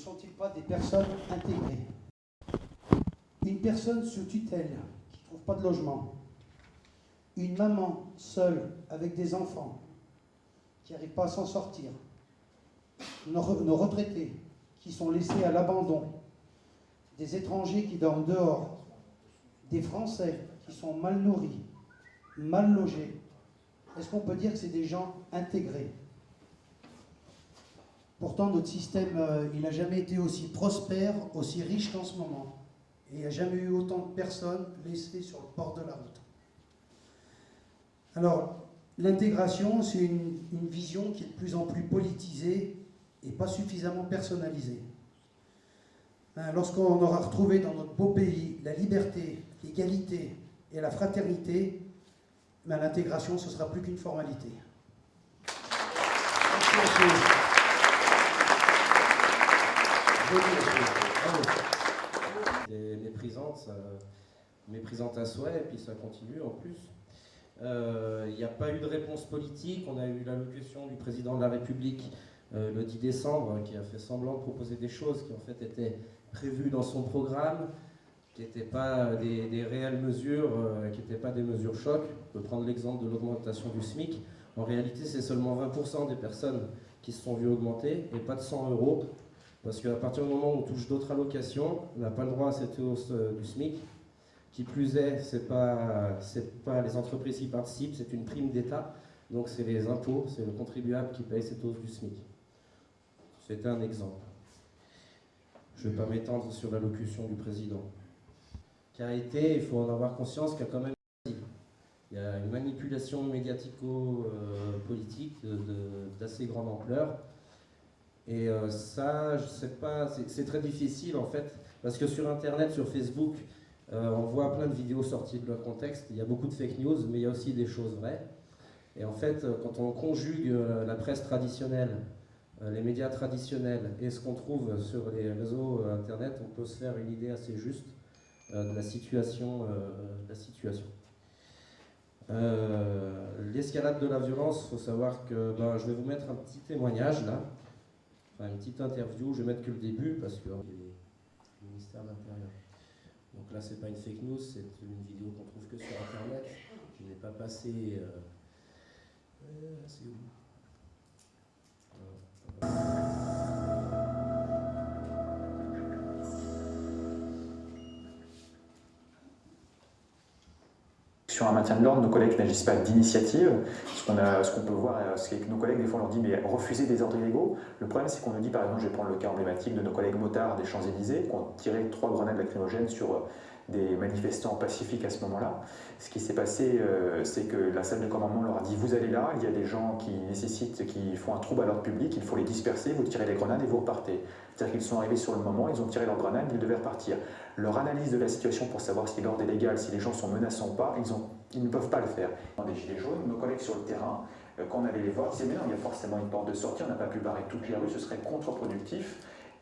sont-ils pas des personnes intégrées? Une personne sous tutelle qui ne trouve pas de logement, une maman seule avec des enfants qui n'arrivent pas à s'en sortir, nos retraités qui sont laissés à l'abandon, des étrangers qui dorment dehors, des Français qui sont mal nourris, mal logés. Est-ce qu'on peut dire que c'est des gens intégrés? Pourtant, notre système, il n'a jamais été aussi prospère, aussi riche qu'en ce moment. Et il n'y a jamais eu autant de personnes laissées sur le bord de la route. Alors, l'intégration, c'est une vision qui est de plus en plus politisée et pas suffisamment personnalisée. Lorsqu'on aura retrouvé dans notre beau pays la liberté, l'égalité et la fraternité, l'intégration, ce ne sera plus qu'une formalité. Des méprisantes à souhait, et puis ça continue en plus. Il n'y a pas eu de réponse politique. On a eu l'allocution du président de la République le 10 décembre qui a fait semblant de proposer des choses qui en fait étaient prévues dans son programme, qui n'étaient pas des réelles mesures, qui n'étaient pas des mesures choc. On peut prendre l'exemple de l'augmentation du SMIC. En réalité, c'est seulement 20% des personnes qui se sont vues augmenter et pas de 100 €. Parce qu'à partir du moment où on touche d'autres allocations, on n'a pas le droit à cette hausse du SMIC. Qui plus est, c'est pas les entreprises qui participent, c'est une prime d'État. Donc c'est les impôts, c'est le contribuable qui paye cette hausse du SMIC. C'était un exemple. Je ne vais pas m'étendre sur l'allocution du président. Carité, il faut en avoir conscience qu'il y a quand même il y a une manipulation médiatico-politique d'assez grande ampleur. Et ça, je sais pas, c'est très difficile en fait, parce que sur Internet, sur Facebook, on voit plein de vidéos sorties de leur contexte. Il y a beaucoup de fake news, mais il y a aussi des choses vraies. Et en fait, quand on conjugue la presse traditionnelle, les médias traditionnels et ce qu'on trouve sur les réseaux Internet, on peut se faire une idée assez juste de la situation. L'escalade de la violence, il faut savoir que je vais vous mettre un petit témoignage là, enfin une petite interview. Je vais mettre que le début parce que c'est le ministère de l'Intérieur. Donc là, c'est pas une fake news, c'est une vidéo qu'on trouve que sur Internet. Je n'ai pas passé. C'est où? Sur un maintien de l'ordre, nos collègues n'agissent pas d'initiative. Ce qu'on peut voir, c'est que nos collègues, des fois, on leur dit mais refusez des ordres illégaux. Le problème, c'est qu'on nous dit, par exemple, je vais prendre le cas emblématique de nos collègues motards des Champs-Élysées, qui ont tiré 3 grenades lacrymogènes sur des manifestants pacifiques à ce moment-là. Ce qui s'est passé, c'est que la salle de commandement leur a dit vous allez là, il y a des gens qui font un trouble à l'ordre public, il faut les disperser, vous tirez les grenades et vous repartez. C'est-à-dire qu'ils sont arrivés sur le moment, ils ont tiré leurs grenades, ils devaient repartir. Leur analyse de la situation pour savoir si l'ordre est légal, si les gens sont menaçants ou pas, ils ne peuvent pas le faire. Dans des gilets jaunes, nos collègues sur le terrain, quand on allait les voir, disaient mais non, il y a forcément une porte de sortie, on n'a pas pu barrer toutes les rues, ce serait contre-productif.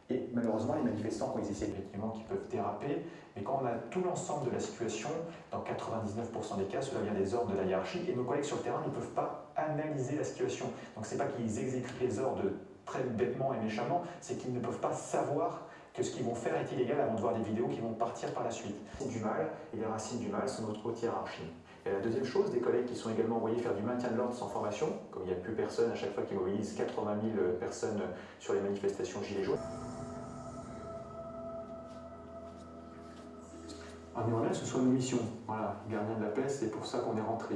Et malheureusement, les manifestants, quand ils essaient effectivement, qui peuvent déraper, mais quand on a tout l'ensemble de la situation, dans 99% des cas, cela vient des ordres de la hiérarchie, et nos collègues sur le terrain ne peuvent pas analyser la situation. Donc c'est pas qu'ils exécutent les ordres très bêtement et méchamment, c'est qu'ils ne peuvent pas savoir que ce qu'ils vont faire est illégal avant de voir des vidéos qui vont partir par la suite. Du mal, et les racines du mal sont notre haute hiérarchie. Et la deuxième chose, des collègues qui sont également envoyés faire du maintien de l'ordre sans formation, comme il n'y a plus personne à chaque fois qu'ils mobilisent 80 000 personnes sur les manifestations gilets jaunes. On aimerait bien que ce soit une mission, voilà, gardien de la paix, c'est pour ça qu'on est rentré.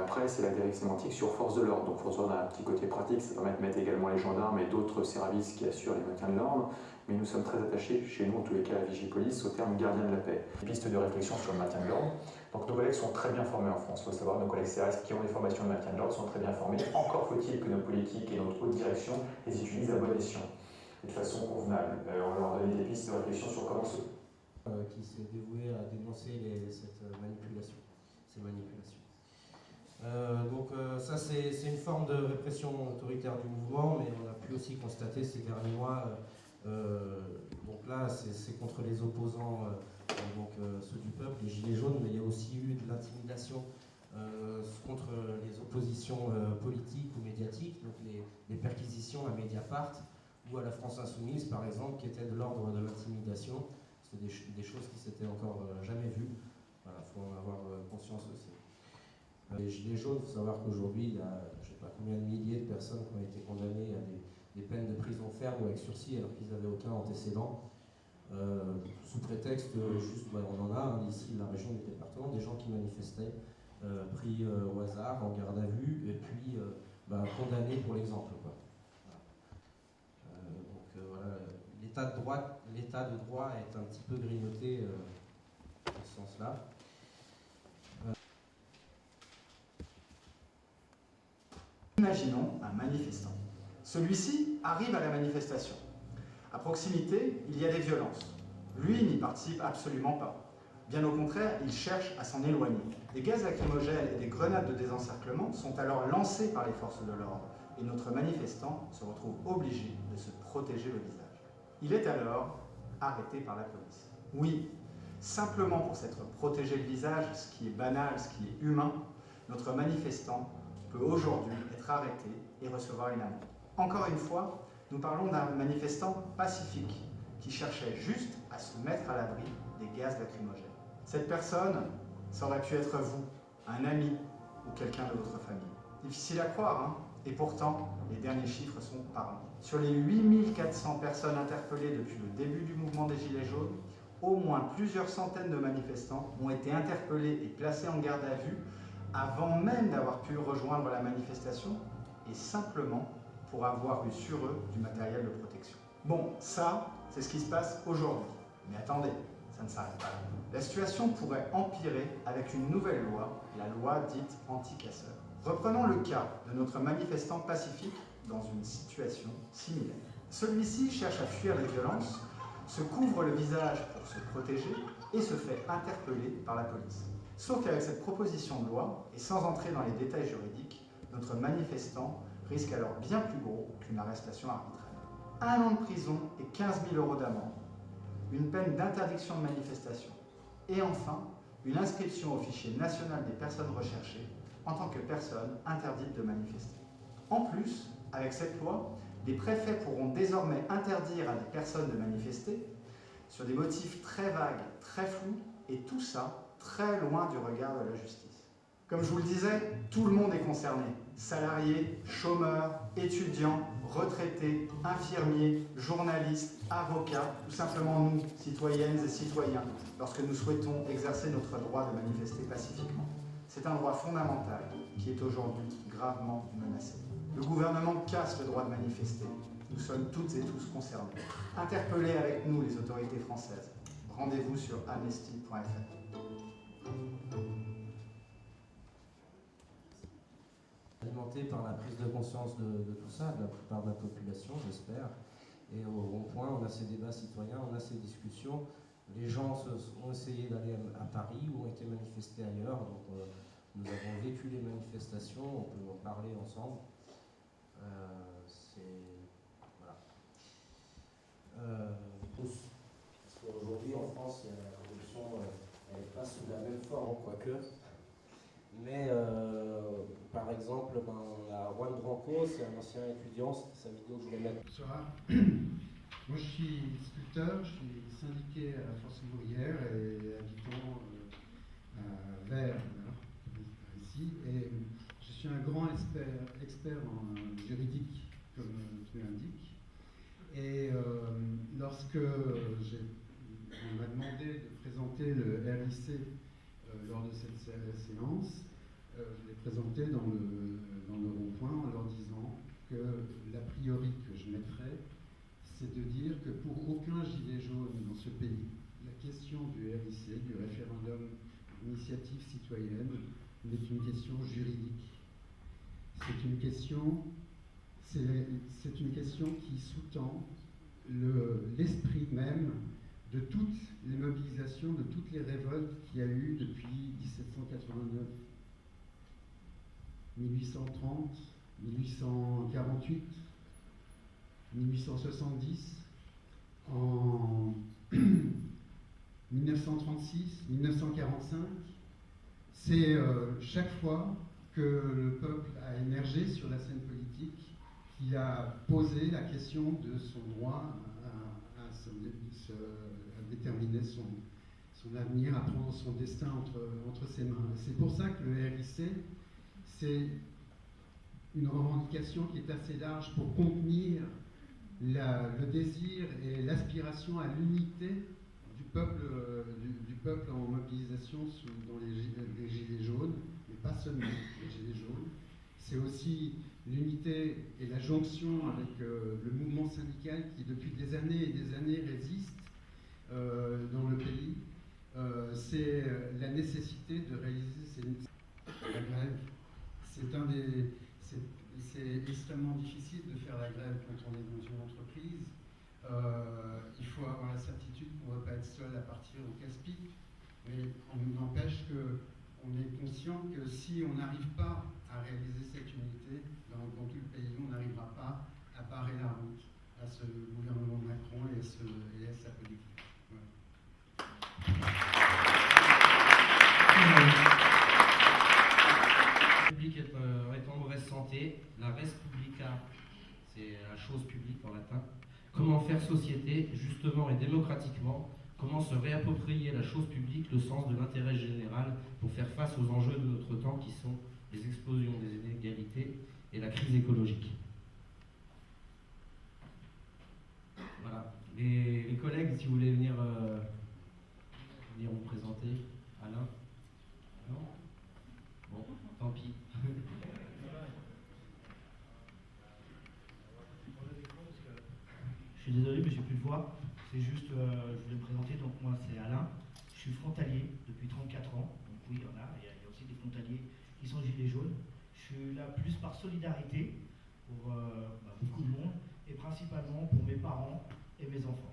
Après, c'est la dérive sémantique sur force de l'ordre. Donc, force de l'ordre a un petit côté pratique, ça permet de mettre également les gendarmes et d'autres services qui assurent les maintiens de l'ordre. Mais nous sommes très attachés, chez nous en tous les cas à Vigipolice, au terme gardien de la paix. Piste de réflexion sur le maintien de l'ordre. Donc, nos collègues sont très bien formés en France. Il faut savoir, nos collègues CRS qui ont des formations de maintien de l'ordre sont très bien formés. Encore faut-il que nos politiques et notre haute direction les utilisent à bon escient, et de façon convenable. On leur a donné des pistes de réflexion sur comment se. Qui s'est dévoué à dénoncer ces manipulations. Ça c'est une forme de répression autoritaire du mouvement, mais on a pu aussi constater ces derniers mois, donc là c'est contre les opposants, ceux du peuple, les gilets jaunes, mais il y a aussi eu de l'intimidation contre les oppositions politiques ou médiatiques, donc les perquisitions à Mediapart, ou à la France Insoumise, par exemple, qui était de l'ordre de l'intimidation. C'était des choses qui s'étaient encore jamais vues. Voilà, il faut en avoir conscience aussi. Les Gilets jaunes, il faut savoir qu'aujourd'hui, il y a je ne sais pas combien de milliers de personnes qui ont été condamnées à des peines de prison ferme ou avec sursis alors qu'ils n'avaient aucun antécédent. Sous prétexte, juste, on en a ici, la région du département, des gens qui manifestaient, pris au hasard, en garde à vue, et puis condamnés pour l'exemple. Voilà. Voilà, l'état de droit est un petit peu grignoté dans ce sens-là. Imaginons un manifestant. Celui-ci arrive à la manifestation. À proximité, il y a des violences. Lui n'y participe absolument pas. Bien au contraire, il cherche à s'en éloigner. Des gaz lacrymogènes et des grenades de désencerclement sont alors lancés par les forces de l'ordre et notre manifestant se retrouve obligé de se protéger le visage. Il est alors arrêté par la police. Oui, simplement pour s'être protégé le visage, ce qui est banal, ce qui est humain, notre manifestant peut aujourd'hui être arrêté et recevoir une amende. Encore une fois, nous parlons d'un manifestant pacifique qui cherchait juste à se mettre à l'abri des gaz lacrymogènes. Cette personne, ça aurait pu être vous, un ami ou quelqu'un de votre famille. Difficile à croire, hein? Et pourtant, les derniers chiffres sont parlants. Sur les 8400 personnes interpellées depuis le début du mouvement des Gilets jaunes, au moins plusieurs centaines de manifestants ont été interpellés et placés en garde à vue avant même d'avoir pu rejoindre la manifestation et simplement pour avoir eu sur eux du matériel de protection. Bon, ça, c'est ce qui se passe aujourd'hui. Mais attendez, ça ne s'arrête pas là. La situation pourrait empirer avec une nouvelle loi, la loi dite anti-casseurs. Reprenons le cas de notre manifestant pacifique dans une situation similaire. Celui-ci cherche à fuir les violences, se couvre le visage pour se protéger et se fait interpeller par la police. Sauf qu'avec cette proposition de loi, et sans entrer dans les détails juridiques, notre manifestant risque alors bien plus gros qu'une arrestation arbitraire. 1 an de prison et 15 000 € d'amende, une peine d'interdiction de manifestation, et enfin, une inscription au fichier national des personnes recherchées en tant que personne interdite de manifester. En plus, avec cette loi, les préfets pourront désormais interdire à des personnes de manifester sur des motifs très vagues, très flous, et tout ça très loin du regard de la justice. Comme je vous le disais, tout le monde est concerné. Salariés, chômeurs, étudiants, retraités, infirmiers, journalistes, avocats, tout simplement nous, citoyennes et citoyens, lorsque nous souhaitons exercer notre droit de manifester pacifiquement. C'est un droit fondamental qui est aujourd'hui gravement menacé. Le gouvernement casse le droit de manifester. Nous sommes toutes et tous concernés. Interpellez avec nous les autorités françaises. Rendez-vous sur amnesty.fr. Alimenté par la prise de conscience de tout ça, de la plupart de la population, j'espère. Et au rond-point, on a ces débats citoyens, on a ces discussions. Les gens ont essayé d'aller à Paris ou ont été manifestés ailleurs. Donc nous avons vécu les manifestations, on peut en parler ensemble. Voilà. Parce qu'aujourd'hui en France, la révolution elle n'est pas sous la même forme, quoique. Mais par exemple, on a Juan Branco, c'est un ancien étudiant, c'était sa vidéo que je voulais mettre. Bonsoir. Moi je suis sculpteur, je suis syndiqué à la Force ouvrière et habitant à Vers, ici. Et je suis un grand expert en juridique, comme tu l'indiques. Et lorsque on m'a demandé de présenter le RIC lors de cette séance, je l'ai présenté dans le rond-point en leur disant que l'a priori que je mettrais, c'est de dire que pour aucun gilet jaune dans ce pays, la question du RIC, du référendum d'initiative citoyenne, n'est une question juridique. C'est une question qui sous-tend l'esprit même de toutes les mobilisations, de toutes les révoltes qu'il y a eu depuis 1789, 1830, 1848, 1870, en 1936, 1945. C'est chaque fois que le peuple a émergé sur la scène politique il a posé la question de son droit à déterminer son avenir, à prendre son destin entre ses mains. C'est pour ça que le RIC, c'est une revendication qui est assez large pour contenir le désir et l'aspiration à l'unité du peuple en mobilisation dans les Gilets jaunes, mais pas seulement les Gilets jaunes. C'est aussi l'unité et la jonction avec le mouvement syndical qui depuis des années et des années résiste dans le pays. C'est la nécessité de réaliser la grève. C'est extrêmement difficile de faire la grève quand on est dans une entreprise. Il faut avoir la certitude qu'on ne va pas être seul à partir au casse-pipe, mais on n'empêche qu'on est conscient que si on n'arrive pas à réaliser cette unité dans tout le pays, on n'arrivera pas à barrer la route à ce gouvernement Macron et à sa politique. Voilà. La République est en mauvaise santé. La res publica, c'est la chose publique en latin. Comment faire société, justement et démocratiquement? Comment se réapproprier la chose publique, le sens de l'intérêt général pour faire face aux enjeux de notre temps qui sont les explosions des inégalités et la crise écologique. Voilà. Les collègues, si vous voulez venir vous présenter. Alain? Non? Bon, tant pis. Je suis désolé, mais j'ai plus de voix. C'est juste, je voulais me présenter. Donc moi, c'est Alain. Je suis frontalier depuis 34 ans. Donc oui, il y en a. Il y a aussi des frontaliers qui sont gilets jaunes. Je suis là plus par solidarité pour beaucoup de monde et principalement pour mes parents et mes enfants.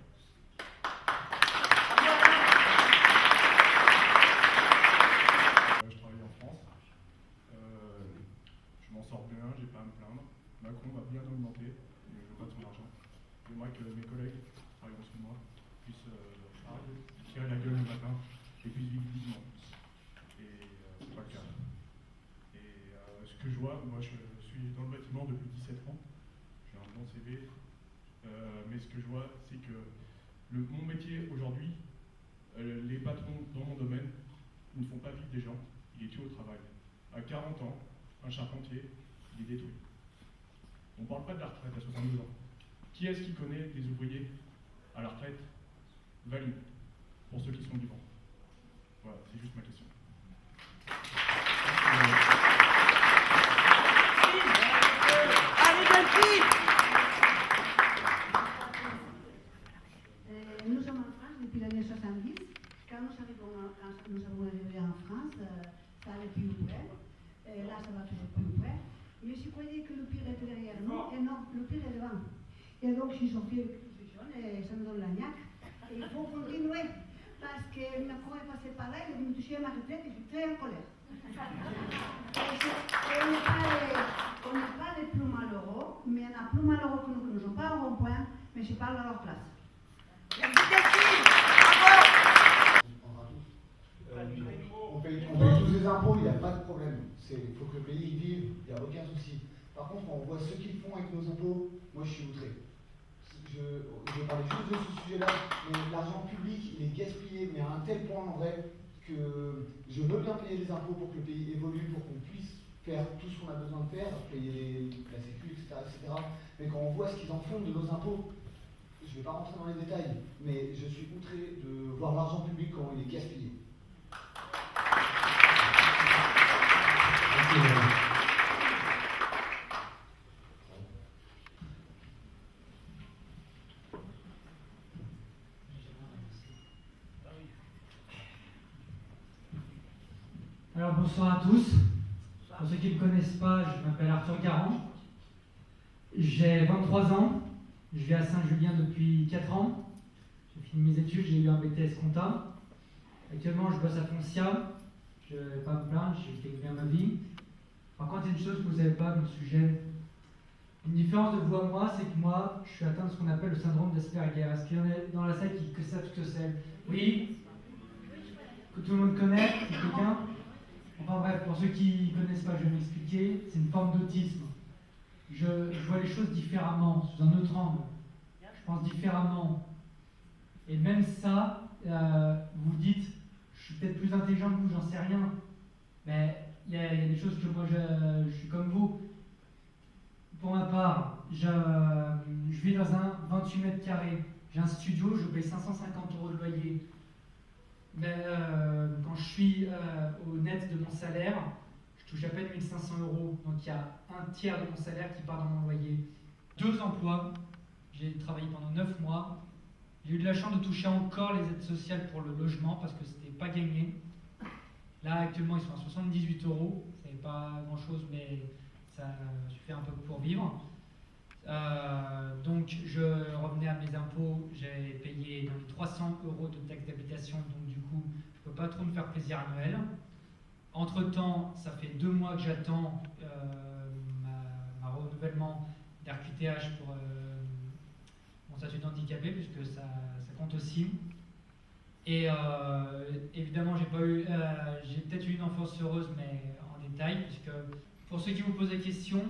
Je travaille en France. Je m'en sors bien, j'ai pas à me plaindre. Macron va bien augmenter, mais je veux pas de son argent. J'aimerais que mes collègues, par exemple moi, puissent tirer la gueule le matin et puissent vivre dignement. Et c'est pas le cas. Et ce que je vois, moi je suis dans le bâtiment depuis 17 ans. J'ai un bon CV. Mais ce que je vois, c'est que mon métier aujourd'hui, les patrons dans mon domaine ne font pas vivre des gens, ils les tuent au travail. À 40 ans, un charpentier, il est détruit. On ne parle pas de la retraite à 62 ans. Qui est-ce qui connaît des ouvriers à la retraite valides pour ceux qui sont vivants? Voilà, c'est juste ma question. Nous sommes en France depuis l'année 70. Quand nous avons arrivé en France, ça allait plus près. Là, ça va toujours plus près. Mais je croyais que le pire était derrière nous, et non, le pire est devant. Et donc, j'ai sorti avec les jeunes, et ça me donne la niaque. Et il faut continuer, parce que Macron est passé par là, il est venu toucher à ma retraite, et je suis très en colère. Et on n'est pas les plus malheureux, mais il y en a plus malheureux que nous ne sont pas au rond-point, mais je parle à leur place. On paye tous les impôts, il n'y a pas de problème. Il faut que le pays vive, il n'y a aucun souci. Par contre, quand on voit ce qu'ils font avec nos impôts, moi je suis outré. Je parlais juste de ce sujet-là, mais l'argent public, il est gaspillé, mais à un tel point en vrai, que je veux bien payer les impôts pour que le pays évolue, pour qu'on puisse faire tout ce qu'on a besoin de faire, payer la sécu, etc. Mais quand on voit ce qu'ils en font de nos impôts, je ne vais pas rentrer dans les détails, mais je suis outré de voir l'argent public quand il est gaspillé. Alors bonsoir à tous. Pour ceux qui ne me connaissent pas, je m'appelle Arthur Garand. J'ai 23 ans. Je vis à Saint-Julien depuis 4 ans. J'ai fini mes études, j'ai eu un BTS compta. Actuellement, je bosse à Foncia. Je ne vais pas me plaindre, j'ai fait bien ma vie. Par contre, il y a une chose que vous ne savez pas, mon sujet. Une différence de vous à moi, c'est que moi, je suis atteint de ce qu'on appelle le syndrome d'Asperger. Est-ce qu'il y en a dans la salle qui savent ce que c'est? Oui? Que tout le monde connaît? C'est quelqu'un? Enfin bref, pour ceux qui ne connaissent pas, je vais m'expliquer. C'est une forme d'autisme. je vois les choses différemment, sous un autre angle. Je pense différemment. Et même ça, vous dites, je suis peut-être plus intelligent que vous, j'en sais rien. Mais il y a des choses que moi, je suis comme vous. Pour ma part, je vis dans un 28 mètres carrés. J'ai un studio, je paye 550 € de loyer. Mais quand je suis au net de mon salaire, je touche à peine 1500 €. Donc il y a un tiers de mon salaire qui part dans mon loyer. 2 emplois, j'ai travaillé pendant 9 mois. J'ai eu de la chance de toucher encore les aides sociales pour le logement parce que c'était pas gagné. Là actuellement ils sont à 78 €. C'est pas grand chose mais ça suffit un peu pour vivre. Donc je revenais à mes impôts, j'ai payé dans les 300 € de taxes d'habitation, donc du coup je peux pas trop me faire plaisir à Noël. Entre temps, ça fait 2 mois que j'attends ma renouvellement d'RQTH pour mon statut d'handicapé, puisque ça compte aussi. Et évidemment, j'ai peut-être eu une enfance heureuse, mais en détail, puisque pour ceux qui vous posent la question,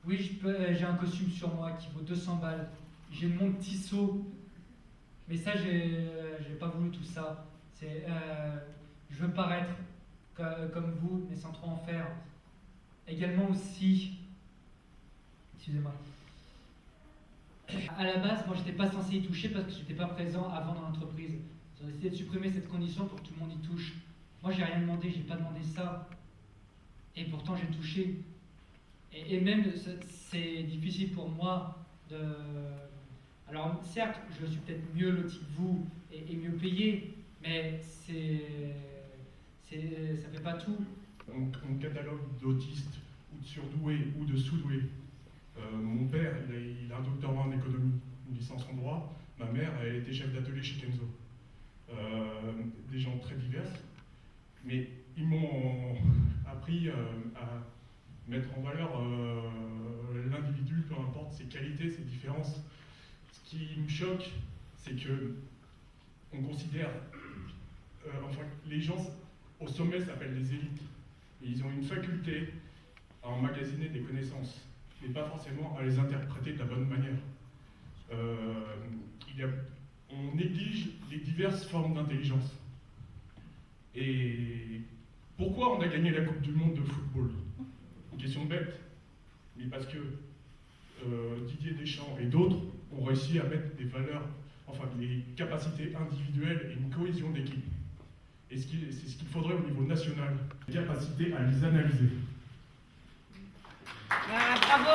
oui, j'ai un costume sur moi qui vaut 200 balles. J'ai mon petit seau, mais ça, j'ai pas voulu tout ça. Je veux paraître comme vous, mais sans trop en faire. Également aussi, excusez-moi. À la base, moi, j'étais pas censé y toucher parce que j'étais pas présent avant dans l'entreprise. Ils ont décidé de supprimer cette condition pour que tout le monde y touche. Moi, j'ai rien demandé, j'ai pas demandé ça. Et pourtant, j'ai touché. Et même, c'est difficile pour moi de... Alors, certes, je suis peut-être mieux loti que vous et mieux payé, mais ça fait pas tout. On catalogue d'autistes, ou de surdoués, ou de sous-doués. Mon père, il a un doctorat en économie, une licence en droit. Ma mère, elle était chef d'atelier chez Kenzo. Des gens très divers, mais ils m'ont appris à mettre en valeur l'individu, peu importe ses qualités, ses différences. Ce qui me choque, c'est que on considère, enfin, les gens au sommet s'appellent les élites, et ils ont une faculté à emmagasiner des connaissances, mais pas forcément à les interpréter de la bonne manière. On néglige les diverses formes d'intelligence. Et pourquoi on a gagné la Coupe du Monde de football? Une question bête, mais parce que Didier Deschamps et d'autres ont réussi à mettre des valeurs, enfin des capacités individuelles et une cohésion d'équipe. Et c'est ce qu'il faudrait au niveau national, la capacité à les analyser. Bravo.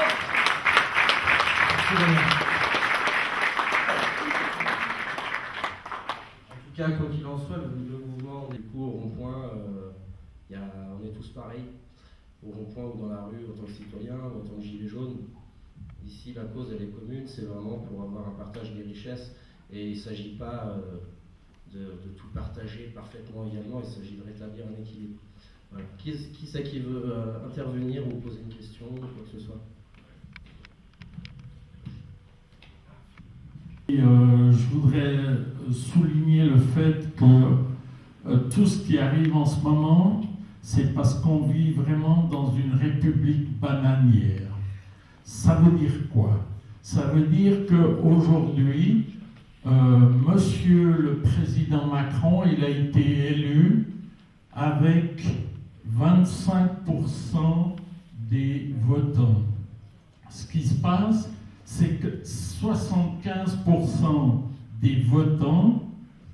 En tout cas, quoi qu'il en soit, le mouvement des coups au rond-point, on est tous pareils, au rond-point ou dans la rue, en tant que citoyen ou en tant que gilet jaune. Ici, la cause, elle est commune, c'est vraiment pour avoir un partage des richesses, et il ne s'agit pas de tout partager parfaitement également, il s'agit de rétablir un équilibre. Voilà. Qui c'est qui veut intervenir ou poser une question ou quoi que ce soit? Je voudrais souligner le fait que tout ce qui arrive en ce moment, c'est parce qu'on vit vraiment dans une république bananière. Ça veut dire quoi? Ça veut dire qu'aujourd'hui, Monsieur le Président Macron, il a été élu avec 25% des votants. Ce qui se passe, c'est que 75% des votants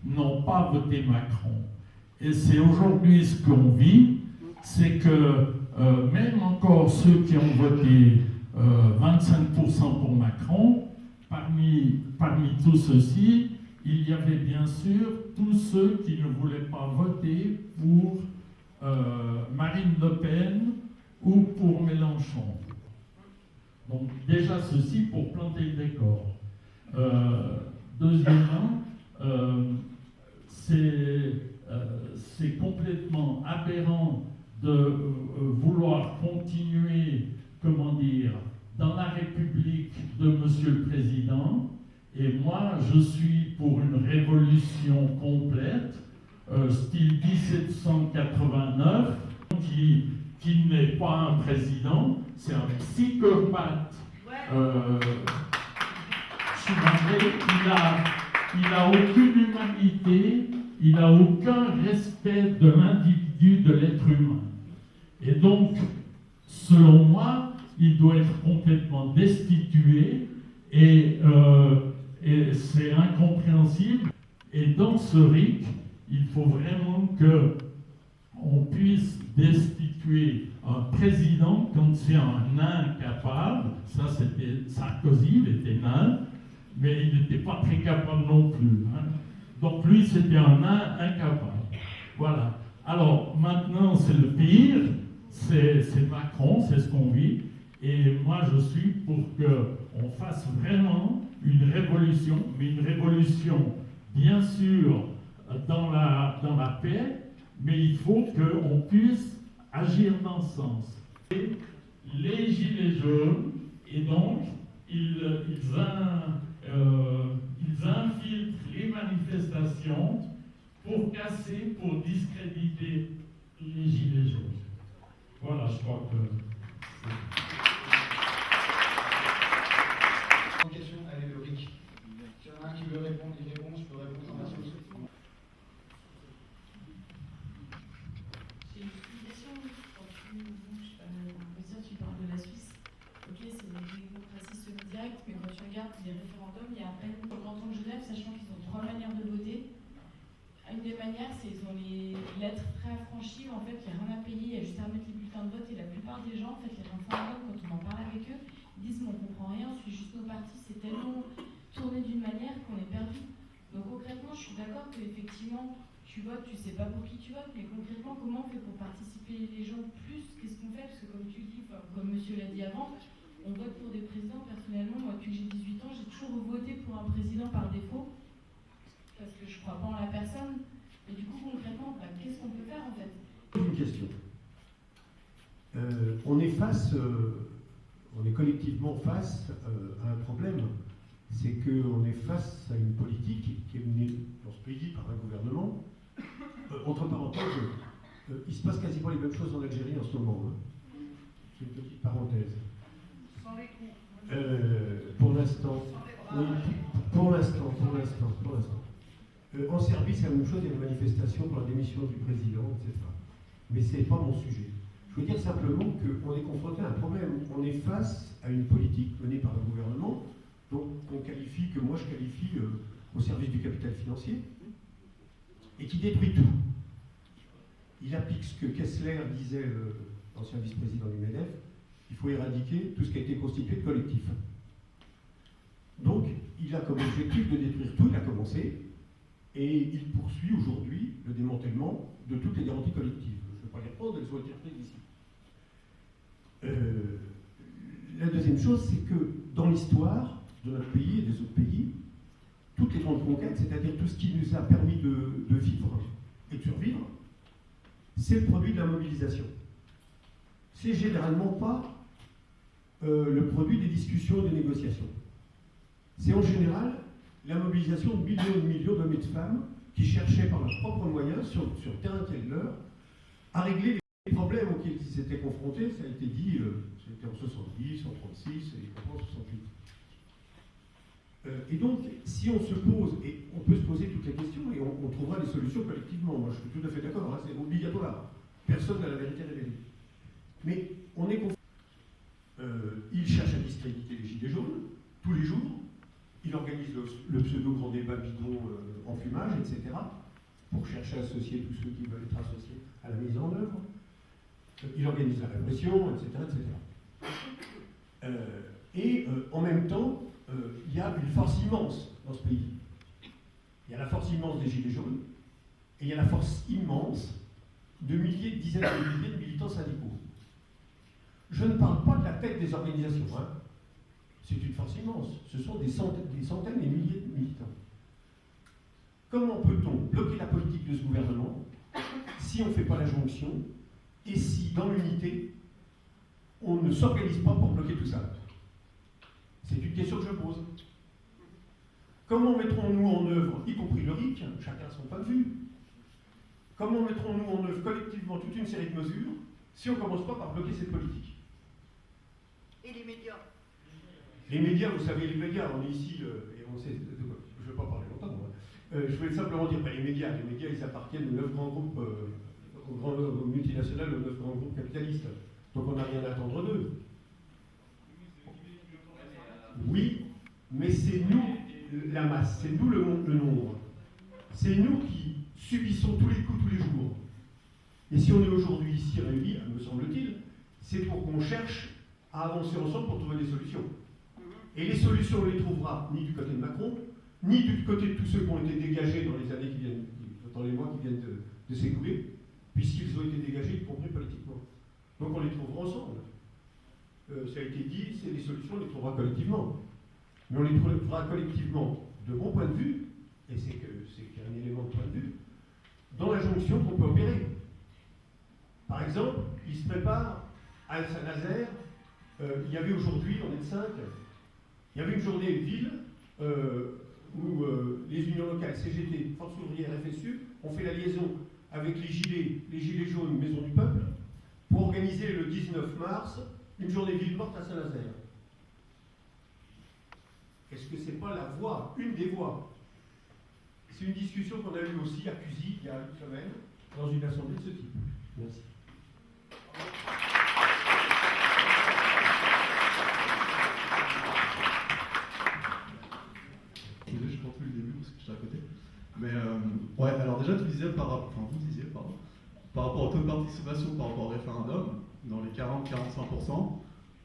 n'ont pas voté Macron. Et c'est aujourd'hui ce qu'on vit, c'est que même encore ceux qui ont voté 25% pour Macron, parmi tous ceux-ci, il y avait bien sûr tous ceux qui ne voulaient pas voter pour Marine Le Pen ou pour Mélenchon. Donc déjà ceci pour planter le décor. Deuxièmement, c'est complètement aberrant de vouloir continuer, comment dire, dans la République de Monsieur le Président. Et moi, je suis pour une révolution complète, style 1789, qui n'est pas un président, c'est un psychopathe. Je suis navré, il n'a aucune humanité, il n'a aucun respect de l'individu, de l'être humain. Et donc, selon moi, il doit être complètement destitué et c'est incompréhensible. Et dans ce RIC, il faut vraiment qu'on puisse destituer un président quand c'est un nain capable. Ça, c'était Sarkozy, il était nain, mais il n'était pas très capable non plus. Hein. Donc lui, c'était un nain incapable. Voilà. Alors, maintenant, c'est le pire, c'est Macron, c'est ce qu'on vit. Et moi, je suis pour qu'on fasse vraiment une révolution, mais une révolution, bien sûr, dans la paix, mais il faut qu'on puisse agir dans ce sens. Et les gilets jaunes, et donc, ils infiltrent les manifestations pour casser, pour discréditer les gilets jaunes. Voilà, je crois que... Question, elle est le RIC. S'il y en a un qui veut répondre, il répond, je peux répondre en version. J'ai une explication. Quand tu parles de la Suisse, ok, c'est une démocratie semi-directe, mais quand tu regardes les référendums, il y a à peine au canton de Genève, sachant qu'ils ont 3 manières de voter. Une des manières, c'est qu'ils ont les lettres préaffranchies, où en fait, il n'y a rien à payer, il y a juste à remettre les bulletins de vote, et la plupart des gens, en fait, les référendums, quand on en parle avec eux, ils disent mais on comprend rien, on suit juste nos partis, c'est tellement tourné d'une manière qu'on est perdu. Donc concrètement, je suis d'accord qu'effectivement, tu votes, tu sais pas pour qui tu votes, mais concrètement, comment on fait pour participer les gens plus? Qu'est-ce qu'on fait? Parce que comme tu dis, comme monsieur l'a dit avant, on vote pour des présidents. Personnellement, moi, depuis que j'ai 18 ans, j'ai toujours voté pour un président par défaut, parce que je crois pas en la personne. Et du coup, concrètement, qu'est-ce qu'on peut faire en fait? Une question. On est collectivement face à un problème. C'est qu'on est face à une politique qui est menée dans ce pays par un gouvernement. Entre parenthèses, il se passe quasiment les mêmes choses en Algérie en ce moment. Hein. C'est une petite parenthèse. Sans les coups. Pour l'instant. Oui, pour l'instant. En Serbie, c'est la même chose, il y a une manifestation pour la démission du président, etc. Mais ce n'est pas mon sujet. Je veux dire simplement qu'on est confronté à un problème. On est face à une politique menée par un gouvernement que moi je qualifie au service du capital financier, et qui détruit tout. Il applique ce que Kessler disait, l'ancien vice-président du MEDEF, il faut éradiquer tout ce qui a été constitué de collectif. Donc, il a comme objectif de détruire tout, il a commencé, et il poursuit aujourd'hui le démantèlement de toutes les garanties collectives. Je ne vais pas les reprendre, elles ont été reprises ici. La deuxième chose, c'est que dans l'histoire de notre pays et des autres pays, toutes les grandes conquêtes, c'est-à-dire tout ce qui nous a permis de vivre et de survivre, c'est le produit de la mobilisation. C'est généralement pas le produit des discussions et des négociations. C'est en général la mobilisation de millions d'hommes et de femmes qui cherchaient par leurs propres moyens, sur le terrain qui est le leur, à régler les problèmes auxquels ils s'étaient confrontés. Ça a été dit, c'était en 70, en 36 et en 68. Et donc, si on se pose, et on peut se poser toutes les questions, et on trouvera des solutions collectivement. Moi, je suis tout à fait d'accord, hein, c'est obligatoire. Personne n'a la vérité révélée. Mais on est confronté. Il cherche à discréditer les Gilets jaunes, tous les jours. Il organise le pseudo-grand débat bidon en fumage, etc., pour chercher à associer tous ceux qui veulent être associés à la mise en œuvre. Il organise la répression, etc., etc. En même temps, il y a une force immense dans ce pays. Il y a la force immense des Gilets jaunes, et il y a la force immense de milliers, de dizaines de milliers de militants syndicaux. Je ne parle pas de la tête des organisations, hein. C'est une force immense. Ce sont des centaines et milliers de militants. Comment peut-on bloquer la politique de ce gouvernement si on ne fait pas la jonction et si, dans l'unité, on ne s'organise pas pour bloquer tout ça? C'est une question que je pose. Comment mettrons-nous en œuvre, y compris le RIC, chacun son point de vue, comment mettrons-nous en œuvre collectivement toute une série de mesures si on ne commence pas par bloquer cette politique? Et les médias? Les médias, vous savez, les médias, on est ici, et on sait de quoi. Je ne vais pas parler longtemps, moi. Je voulais simplement dire, les médias, ils appartiennent aux 9 grands groupes, aux multinationales, aux 9 grands groupes capitalistes. Donc on n'a rien à attendre d'eux. Oui, mais c'est nous la masse, c'est nous le nombre. C'est nous qui subissons tous les coups tous les jours. Et si on est aujourd'hui ici réunis, me semble-t-il, c'est pour qu'on cherche à avancer ensemble pour trouver des solutions. Et les solutions, on ne les trouvera ni du côté de Macron, ni du côté de tous ceux qui ont été dégagés dans les années qui viennent, dans les mois qui viennent de s'écouler, puisqu'ils ont été dégagés, y compris politiquement. Donc on les trouvera ensemble. Ça a été dit, c'est les solutions, on les trouvera collectivement. Mais on les trouvera collectivement de mon point de vue, et c'est qu'un élément de point de vue, dans la jonction qu'on peut opérer. Par exemple, il se prépare à Saint-Nazaire, il y avait aujourd'hui, on est le 5, il y avait une journée ville où les unions locales, CGT, Force ouvrière, FSU, ont fait la liaison avec les gilets jaunes, Maison du Peuple, pour organiser le 19 mars une journée ville morte à Saint-Nazaire. Est-ce que c'est pas la voie, une des voies? C'est une discussion qu'on a eue aussi à Cusy il y a une semaine, dans une assemblée de ce type. Merci. Désolé, je plus le début parce que j'étais à côté. Mais ouais, alors déjà vous disiez par rapport au taux de participation par rapport au référendum, dans les 40-45%,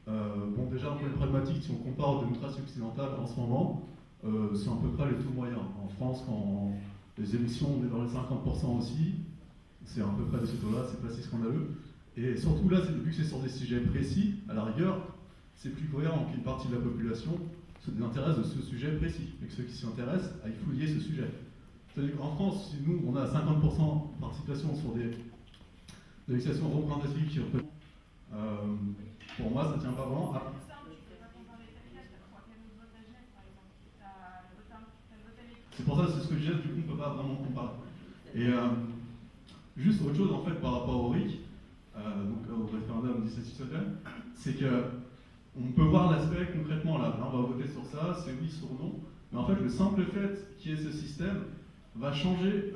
bon déjà un peu pragmatique, si on compare aux démocraties occidentales en ce moment, c'est à peu près les taux moyens. En France, quand les émissions, on est dans les 50% aussi, c'est à peu près de ce taux-là, c'est pas si scandaleux. Et surtout là, vu que c'est sur des sujets précis, à la rigueur, c'est plus cohérent qu'une partie de la population se désintéresse de ce sujet précis, et que ceux qui s'y intéressent aillent fouiller ce sujet. C'est-à-dire qu'en France, si nous, on a 50% de participation sur des législations représentatives qui représentent, pour moi, ça ne tient pas vraiment à... C'est pour ça, c'est ce que je disais, du coup, on ne peut pas vraiment comparer. Et juste autre chose, en fait, par rapport au RIC, donc au référendum d'initiative, c'est que on peut voir l'aspect concrètement là. Là, on va voter sur ça, c'est oui, sur non. Mais en fait, le simple fait qu'il y ait ce système va changer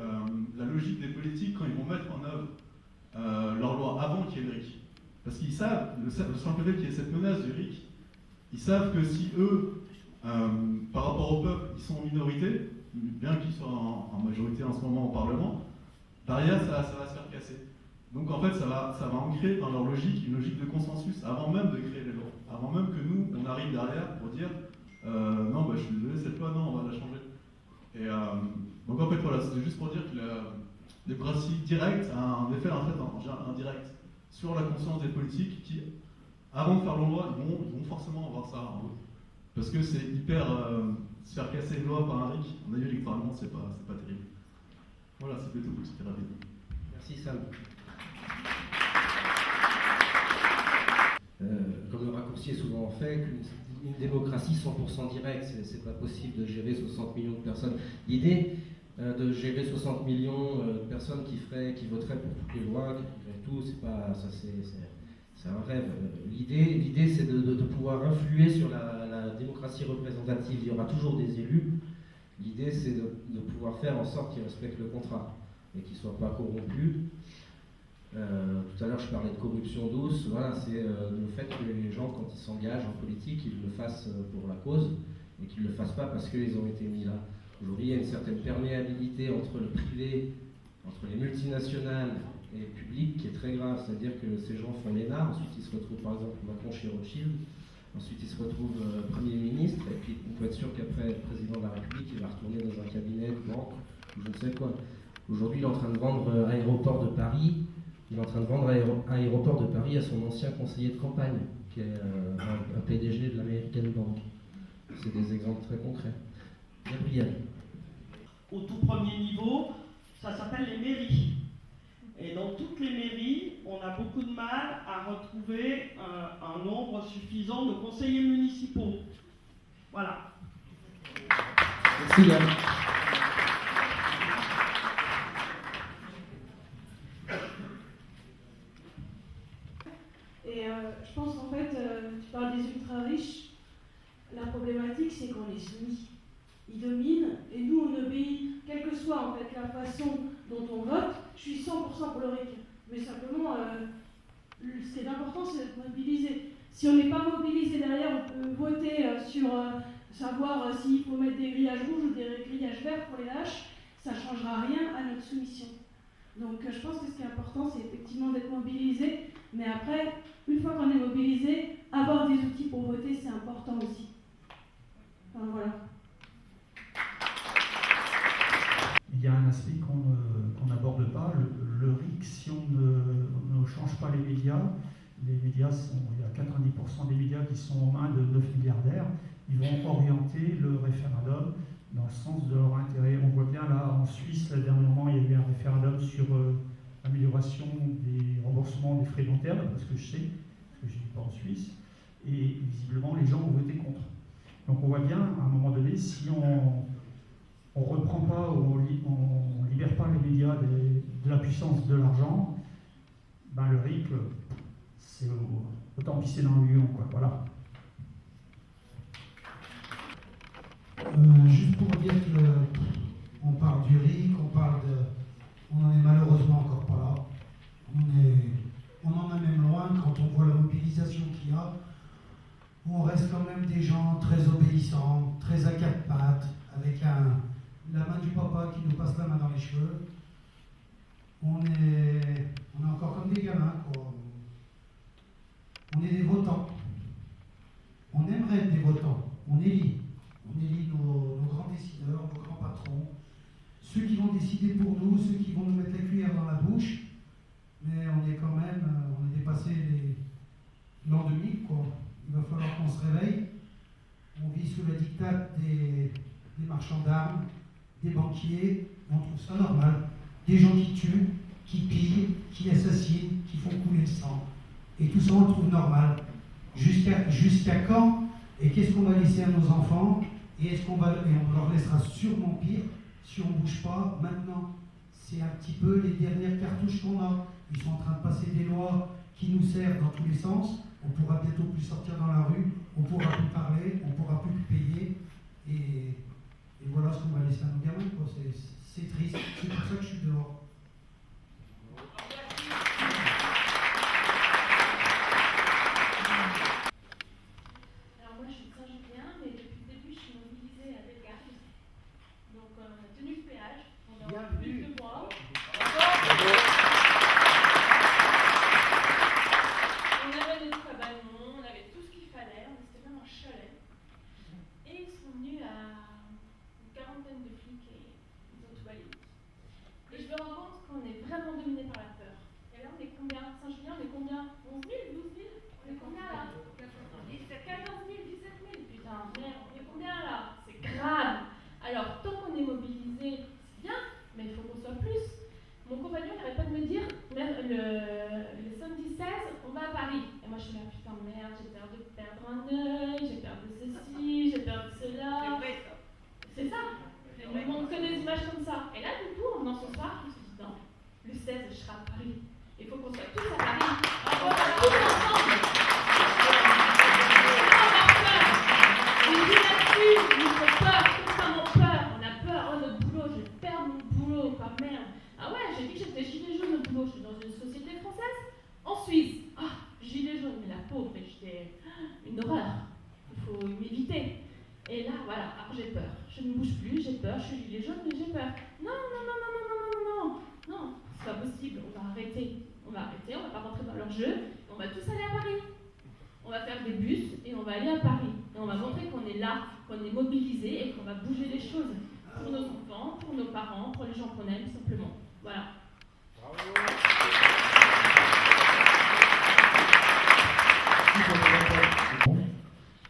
la logique des politiques quand ils vont mettre en œuvre leur loi avant qu'il y ait le RIC. Parce qu'ils savent, le simple fait qu'il y ait cette menace du RIC, ils savent que si eux, par rapport au peuple, ils sont en minorité, bien qu'ils soient en majorité en ce moment au Parlement, derrière, ça va se faire casser. Donc en fait, ça va ancrer dans leur logique une logique de consensus avant même de créer les lois. Avant même que nous, on arrive derrière pour dire non, bah, je suis désolé, cette loi, non, on va la changer. Et donc en fait, voilà, c'était juste pour dire que la démocratie directe a un effet en fait, indirect sur la conscience des politiques qui, avant de faire leur loi, ils vont forcément avoir ça en eux. Parce que c'est hyper... se faire casser une loi par un RIC, on a vu électoralement, c'est pas terrible. Voilà, c'est plutôt tout, c'était rapide. Merci Sam. Comme le raccourci est souvent fait, une démocratie 100% directe, c'est pas possible de gérer 60 millions de personnes. L'idée de gérer 60 millions de personnes qui voteraient pour toutes les lois, qui feraient tout, c'est un rêve. L'idée c'est de pouvoir influer sur la démocratie représentative. Il y aura toujours des élus. L'idée c'est de pouvoir faire en sorte qu'ils respectent le contrat et qu'ils ne soient pas corrompus. Tout à l'heure je parlais de corruption douce, voilà, c'est le fait que les gens quand ils s'engagent en politique, ils le fassent pour la cause et qu'ils ne le fassent pas parce qu'ils ont été mis là. Aujourd'hui il y a une certaine perméabilité entre le privé, entre les multinationales et le public qui est très grave, c'est-à-dire que ces gens font l'ENA, ensuite ils se retrouvent par exemple Macron chez Rothschild, ensuite ils se retrouvent Premier ministre et puis on peut être sûr qu'après le président de la République il va retourner dans un cabinet de banque ou je ne sais quoi. Aujourd'hui il est en train de vendre Aéroport de Paris. Il est en train de vendre Aéroport de Paris à son ancien conseiller de campagne, qui est un PDG de l'American Bank. C'est des exemples très concrets. Gabriel. Au tout premier niveau, ça s'appelle les mairies. Et dans toutes les mairies, on a beaucoup de mal à retrouver un nombre suffisant de conseillers municipaux. Voilà. Merci Yann. Et je pense en fait, tu parles des soit en fait la façon dont on vote, je suis 100% pour le RIC. Mais simplement, ce qui est important, c'est d'être mobilisé. Si on n'est pas mobilisé derrière, on peut voter sur savoir s'il faut mettre des grillages rouges ou des grillages verts pour les lâches, ça ne changera rien à notre soumission. Donc je pense que ce qui est important, c'est effectivement d'être mobilisé, mais après, une fois qu'on est mobilisé, avoir des outils pour voter, c'est important aussi. Enfin, voilà. Il y a un aspect qu'on n'aborde pas, le RIC, si on ne change pas les médias il y a 90% des médias qui sont aux mains de 9 milliardaires, ils vont orienter le référendum dans le sens de leur intérêt. On voit bien là en Suisse, là, dernièrement, il y a eu un référendum sur l'amélioration des remboursements des frais dentaires, parce que je sais, parce que je ne vis pas en Suisse, et visiblement les gens ont voté contre. Donc on voit bien, à un moment donné, si on ne reprend pas, ou on ne libère pas les médias de la puissance de l'argent, ben le RIC, c'est autant pisser dans le lion, quoi. Voilà. Juste pour dire qu'on parle du RIC, on n'en est malheureusement encore pas là. On en est même loin quand on voit la mobilisation qu'il y a. On reste quand même des gens très obéissants, très à quatre pattes, avec la main du papa qui nous passe la main dans les cheveux. On est encore comme des gamins, quoi. On est des votants. On aimerait être des votants. On élit nos grands décideurs, nos grands patrons, ceux qui vont décider pour nous, ceux qui vont nous mettre la cuillère dans la bouche. Mais on est quand même, on est dépassé l'an 2000, quoi. Il va falloir qu'on se réveille. On vit sous la dictate des marchands d'armes, des banquiers. On trouve ça normal. Des gens qui tuent, qui pillent, qui assassinent, qui font couler le sang. Et tout ça, on le trouve normal. Jusqu'à quand? Et qu'est-ce qu'on va laisser à nos enfants? Et on leur laissera sûrement pire si on ne bouge pas maintenant. C'est un petit peu les dernières cartouches qu'on a. Ils sont en train de passer des lois qui nous servent dans tous les sens. On ne pourra bientôt plus sortir dans la rue, on ne pourra plus parler, on ne pourra plus payer. Et voilà ce qu'on va laisser à nos gamins, quoi. C'est triste. C'est pour ça que je suis dehors.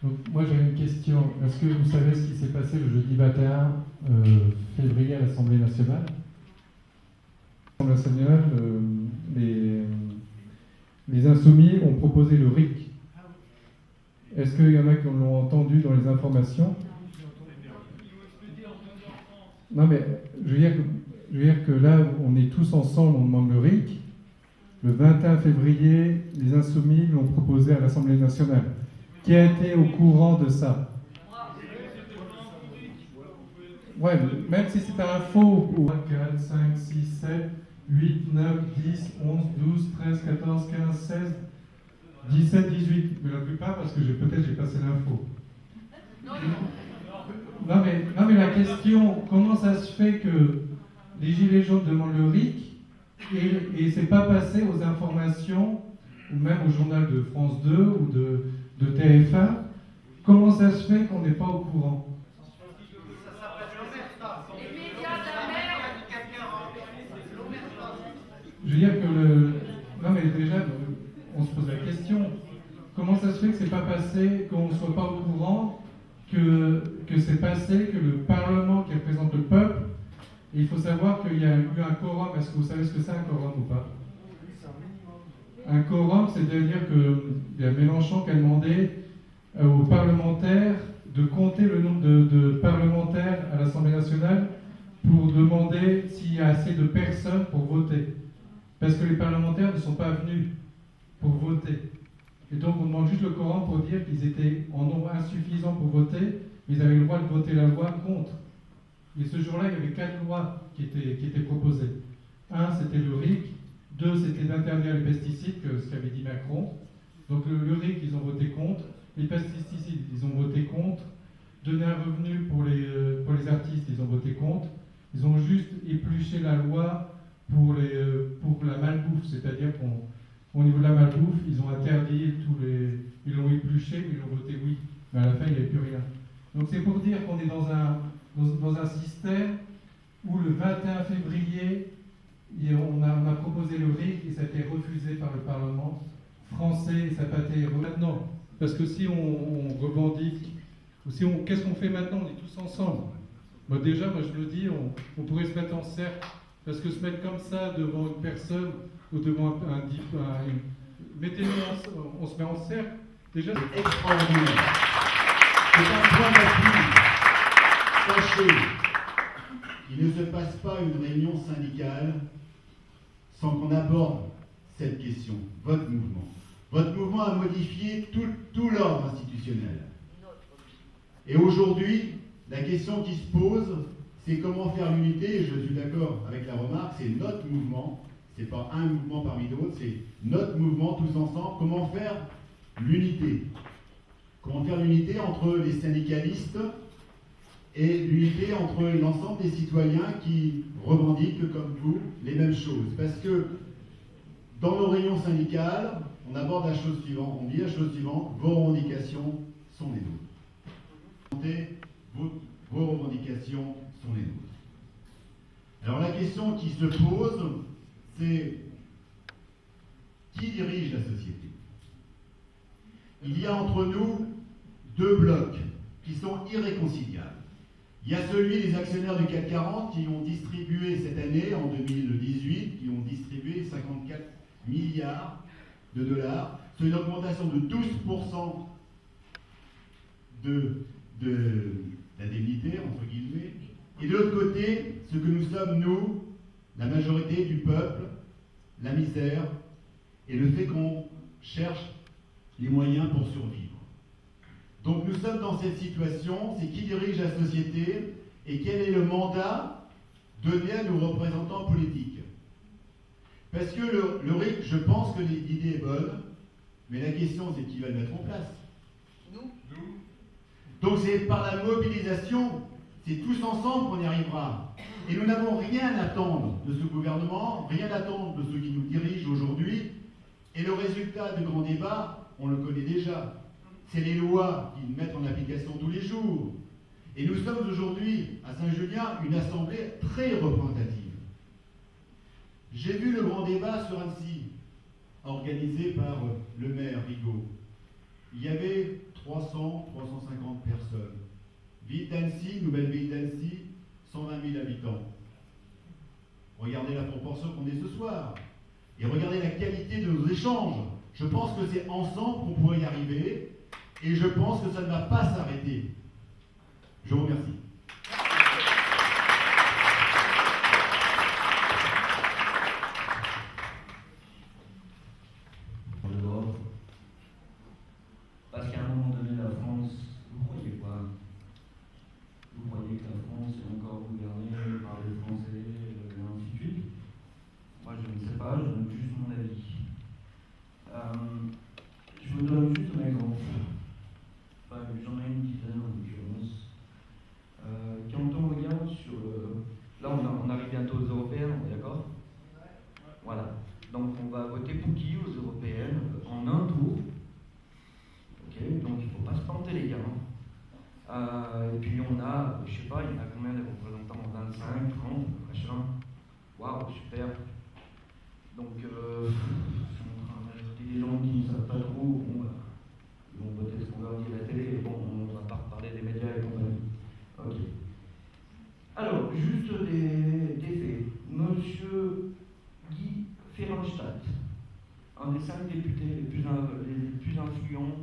Donc, moi j'ai une question. Est-ce que vous savez ce qui s'est passé le jeudi 21 février à l'Assemblée nationale? À l'Assemblée nationale, les Insoumis ont proposé le RIC. Est-ce qu'il y en a qui l'ont entendu dans les informations? Non mais je veux dire que là, on est tous ensemble, on demande le RIC. Le 21 février, les Insoumis l'ont proposé à l'Assemblée nationale. Qui a été au courant de ça? Ouais, même si c'est un faux. 4, 5, 6, 7, 8, 9, 10, 11, 12, 13, 14, 15, 16, 17, 18. Mais la plupart parce que peut-être j'ai passé l'info. Non mais la question, comment ça se fait que les Gilets jaunes demandent le RIC et c'est pas passé aux informations, ou même au journal de France 2 ou de TF1, comment ça se fait qu'on n'est pas au courant? Je veux dire que non mais déjà, on se pose la question, comment ça se fait que c'est pas passé, qu'on ne soit pas au courant, que c'est passé, que le Parlement qui représente le peuple, et il faut savoir qu'il y a eu un quorum. Est-ce que vous savez ce que c'est un quorum ou pas? Un quorum, c'est-à-dire qu'il y a Mélenchon qui a demandé aux parlementaires de compter le nombre de parlementaires à l'Assemblée nationale pour demander s'il y a assez de personnes pour voter. Parce que les parlementaires ne sont pas venus pour voter. Et donc on demande juste le quorum pour dire qu'ils étaient en nombre insuffisant pour voter, mais ils avaient le droit de voter la loi contre. Et ce jour-là, il y avait 4 lois qui étaient proposées. 1, c'était le RIC. 2, c'était d'interdire les pesticides, ce qu'avait dit Macron. Donc le RIC, ils ont voté contre. Les pesticides, ils ont voté contre. Donner un revenu pour les artistes, ils ont voté contre. Ils ont juste épluché la loi pour la malbouffe, c'est-à-dire qu'au niveau de la malbouffe, ils ont interdit ils l'ont épluché, ils ont voté oui. Mais à la fin, il n'y avait plus rien. Donc c'est pour dire qu'on est dans un système où le 21 février, on a proposé le RIC et ça a été refusé par le Parlement français et ça n'a pas été maintenant. Parce que si on revendique, ou qu'est-ce qu'on fait maintenant? On est tous ensemble. Déjà, moi je le dis, on pourrait se mettre en cercle, parce que se mettre comme ça devant une personne ou devant mettez-nous, on se met en cercle, déjà c'est extraordinaire. C'est un point d'appui. Sachez, il ne se passe pas une réunion syndicale sans qu'on aborde cette question, votre mouvement. Votre mouvement a modifié tout l'ordre institutionnel. Et aujourd'hui, la question qui se pose, c'est comment faire l'unité, et je suis d'accord avec la remarque, c'est notre mouvement, c'est pas un mouvement parmi d'autres, c'est notre mouvement tous ensemble, comment faire l'unité. Comment faire l'unité entre les syndicalistes et l'unité entre l'ensemble des citoyens qui revendiquent, comme vous, les mêmes choses. Parce que dans nos réunions syndicales, on aborde la chose suivante, on dit la chose suivante, vos revendications sont les nôtres. Vos revendications sont les nôtres. Alors la question qui se pose, c'est qui dirige la société? Il y a entre nous 2 blocs qui sont irréconciliables. Il y a celui des actionnaires du CAC 40 qui ont distribué cette année, en 2018, qui ont distribué 54 milliards de dollars. C'est une augmentation de 12% d'indemnité, entre guillemets. Et de l'autre côté, ce que nous sommes, nous, la majorité du peuple, la misère, et le fait qu'on cherche les moyens pour survivre. Donc nous sommes dans cette situation, c'est qui dirige la société et quel est le mandat donné à nos représentants politiques. Parce que le RIC, je pense que l'idée est bonne, mais la question c'est qui va le mettre en place. Nous. Donc c'est par la mobilisation, c'est tous ensemble qu'on y arrivera. Et nous n'avons rien à attendre de ce gouvernement, rien à attendre de ceux qui nous dirigent aujourd'hui. Et le résultat du grand débat, on le connaît déjà. C'est les lois qui mettent en application tous les jours. Et nous sommes aujourd'hui, à Saint-Julien, une assemblée très représentative. J'ai vu le grand débat sur Annecy, organisé par le maire Rigaud. Il y avait 300-350 personnes. Ville d'Annecy, nouvelle ville d'Annecy, 120 000 habitants. Regardez la proportion qu'on est ce soir. Et regardez la qualité de nos échanges. Je pense que c'est ensemble qu'on pourrait y arriver. Et je pense que ça ne va pas s'arrêter. Je vous remercie. Parce qu'à un moment donné, la France, vous croyez quoi? Vous croyez que la France est encore 30, machin. Waouh, super. Donc, je suis en train d'ajouter des gens qui ne savent pas trop, bon, bah, ils vont voter ce qu'on leur dit à la télé, et bon, on ne va pas reparler des médias et compagnie. Ok. Alors, juste des faits. Monsieur Guy Verhofstadt, un des 5 députés les plus influents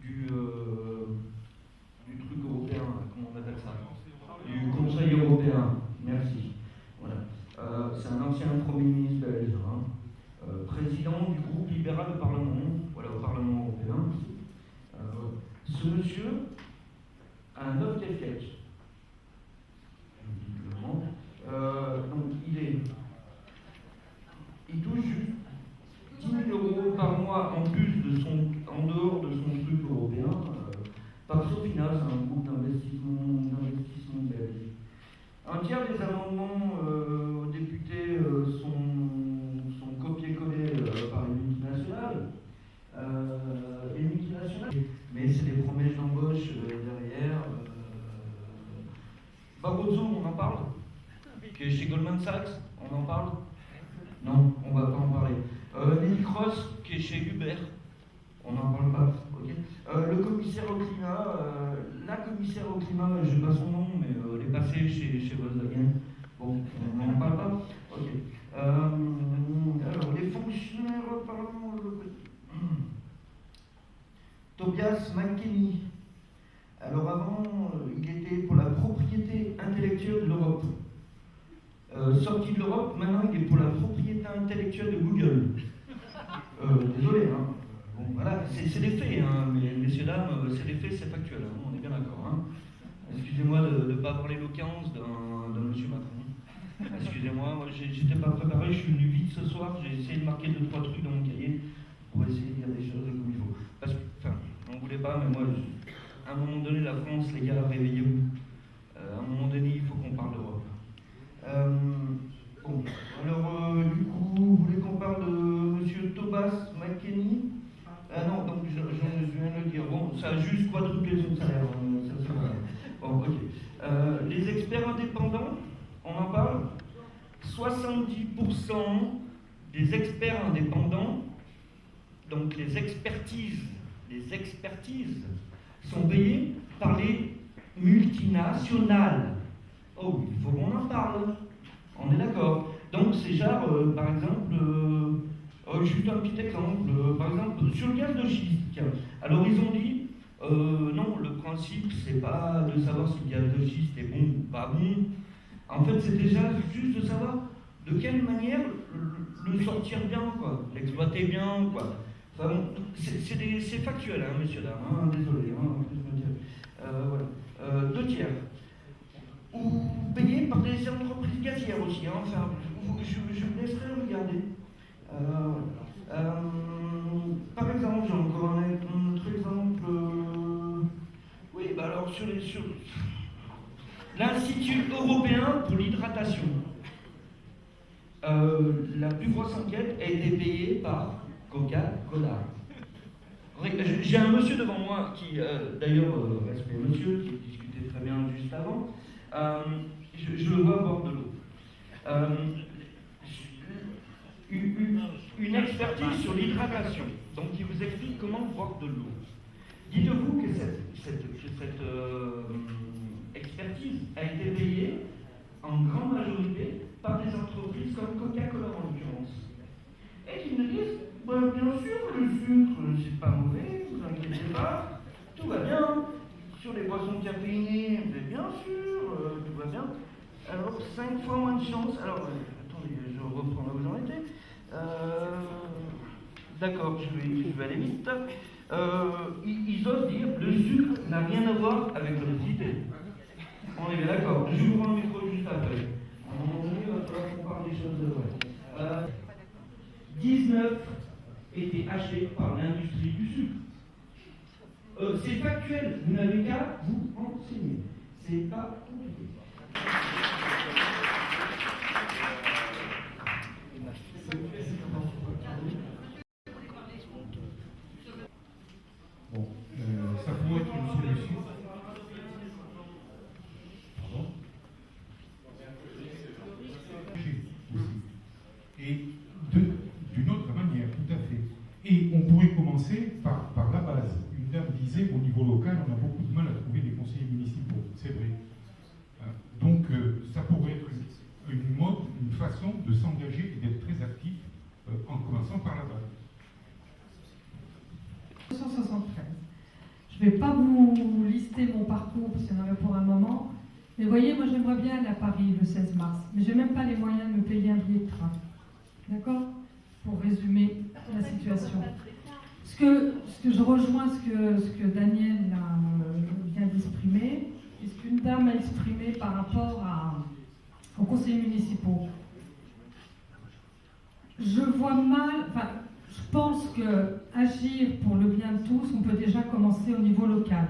du truc européen, comment on appelle ça? Du Conseil européen, merci. Voilà. C'est un ancien Premier ministre belge, président du groupe libéral au Parlement, voilà, au Parlement européen. Ce monsieur a un 9 défaites. Donc il touche juste 10 000 € par mois en plus en dehors de son truc européen. Par Sofina, c'est un groupe d'investissement belge. Un tiers des amendements aux députés sont copiés-collés par les multinationales. Mais c'est des promesses d'embauche derrière. Barroso, on en parle? Qui est chez Goldman Sachs, on en parle? Non, on ne va pas en parler. Nelly Cross, qui est chez Uber, on n'en parle pas. Okay. Le commissaire au climat, la commissaire au climat, je n'ai pas son nom, mais elle est passée chez Volkswagen. Bon, on n'en parle pas. Ok. Alors, les fonctionnaires au Parlement. Tobias McKenney. Alors avant, il était pour la propriété intellectuelle de l'Europe. Sorti de l'Europe, maintenant il est pour la propriété intellectuelle de Google. Désolé, hein. Bon, voilà, c'est des faits, hein, mais messieurs, dames, c'est des faits, c'est factuel, hein, on est bien d'accord. Hein. Excusez-moi de ne pas avoir l'éloquence d'un monsieur Macron. Excusez-moi, moi j'étais pas préparé, je suis venu vite ce soir, j'ai essayé de marquer 2-3 trucs dans mon cahier pour essayer de dire des choses comme il faut. Parce que, enfin, on ne voulait pas, mais moi, à un moment donné, la France, les gars, réveillez-vous. À un moment donné, il faut qu'on parle d'Europe. Bon, alors, du coup, vous voulez qu'on parle de monsieur Tobias McKenney? Ah non, donc je viens de le dire. Bon, ça a juste quadruplé son salaire. Bon, ok. Les experts indépendants, on en parle? 70% des experts indépendants, donc les expertises sont payées par les multinationales. Oh, il faut qu'on en parle. On est d'accord. Donc c'est genre, par exemple, juste un petit exemple, par exemple, sur le gaz de schiste, tiens. Alors ils ont dit, non, le principe, c'est pas de savoir si le gaz de schiste est bon ou pas bon. En fait, c'est déjà juste de savoir de quelle manière le sortir bien, quoi, l'exploiter bien, quoi. Enfin, bon, c'est factuel, hein, messieurs, dames, hein, désolé, hein, voilà. 2 tiers. Ou payés par des entreprises gazières aussi, hein, enfin, je vous laisserai regarder. Par exemple, j'ai encore un autre exemple. Oui, bah alors sur l'Institut européen pour l'hydratation. La plus grosse enquête a été payée par Coca-Cola. J'ai un monsieur devant moi qui, d'ailleurs, respect monsieur, qui discutait très bien juste avant. Je le vois boire de l'eau. Une expertise sur l'hydratation, donc qui vous explique comment boire de l'eau. Dites-vous que cette expertise a été payée en grande majorité par des entreprises comme Coca-Cola en l'occurrence. Et qui nous disent, bah, bien sûr, le sucre, c'est pas mauvais, vous inquiétez pas, tout va bien. Sur les boissons caféinées, mais bien sûr, tout va bien. Alors, 5 fois moins de chance. Alors, attendez, je reprends là où j'en étais. D'accord, je vais aller vite. Ils osent dire le sucre n'a rien à voir avec l'obésité. On est bien d'accord. Je vous prends le micro juste après. À un moment donné, il va falloir qu'on parle des choses de vrai. 19 étaient achetés par l'industrie du sucre. C'est factuel, vous n'avez qu'à vous renseigner. C'est pas compliqué. Bon, ça pourrait être une solution. Pardon? façon de s'engager et d'être très actif, en commençant par la base. 1973. Je ne vais pas vous lister mon parcours parce qu'il y en avait pour un moment. Mais vous voyez, moi j'aimerais bien aller à Paris le 16 mars. Mais je n'ai même pas les moyens de me payer un billet de train. D'accord? Pour résumer la situation. Ce que je rejoins ce que Daniel vient d'exprimer, et ce qu'une dame a exprimé par rapport aux conseillers municipaux. Je vois mal, je pense que agir pour le bien de tous, on peut déjà commencer au niveau local.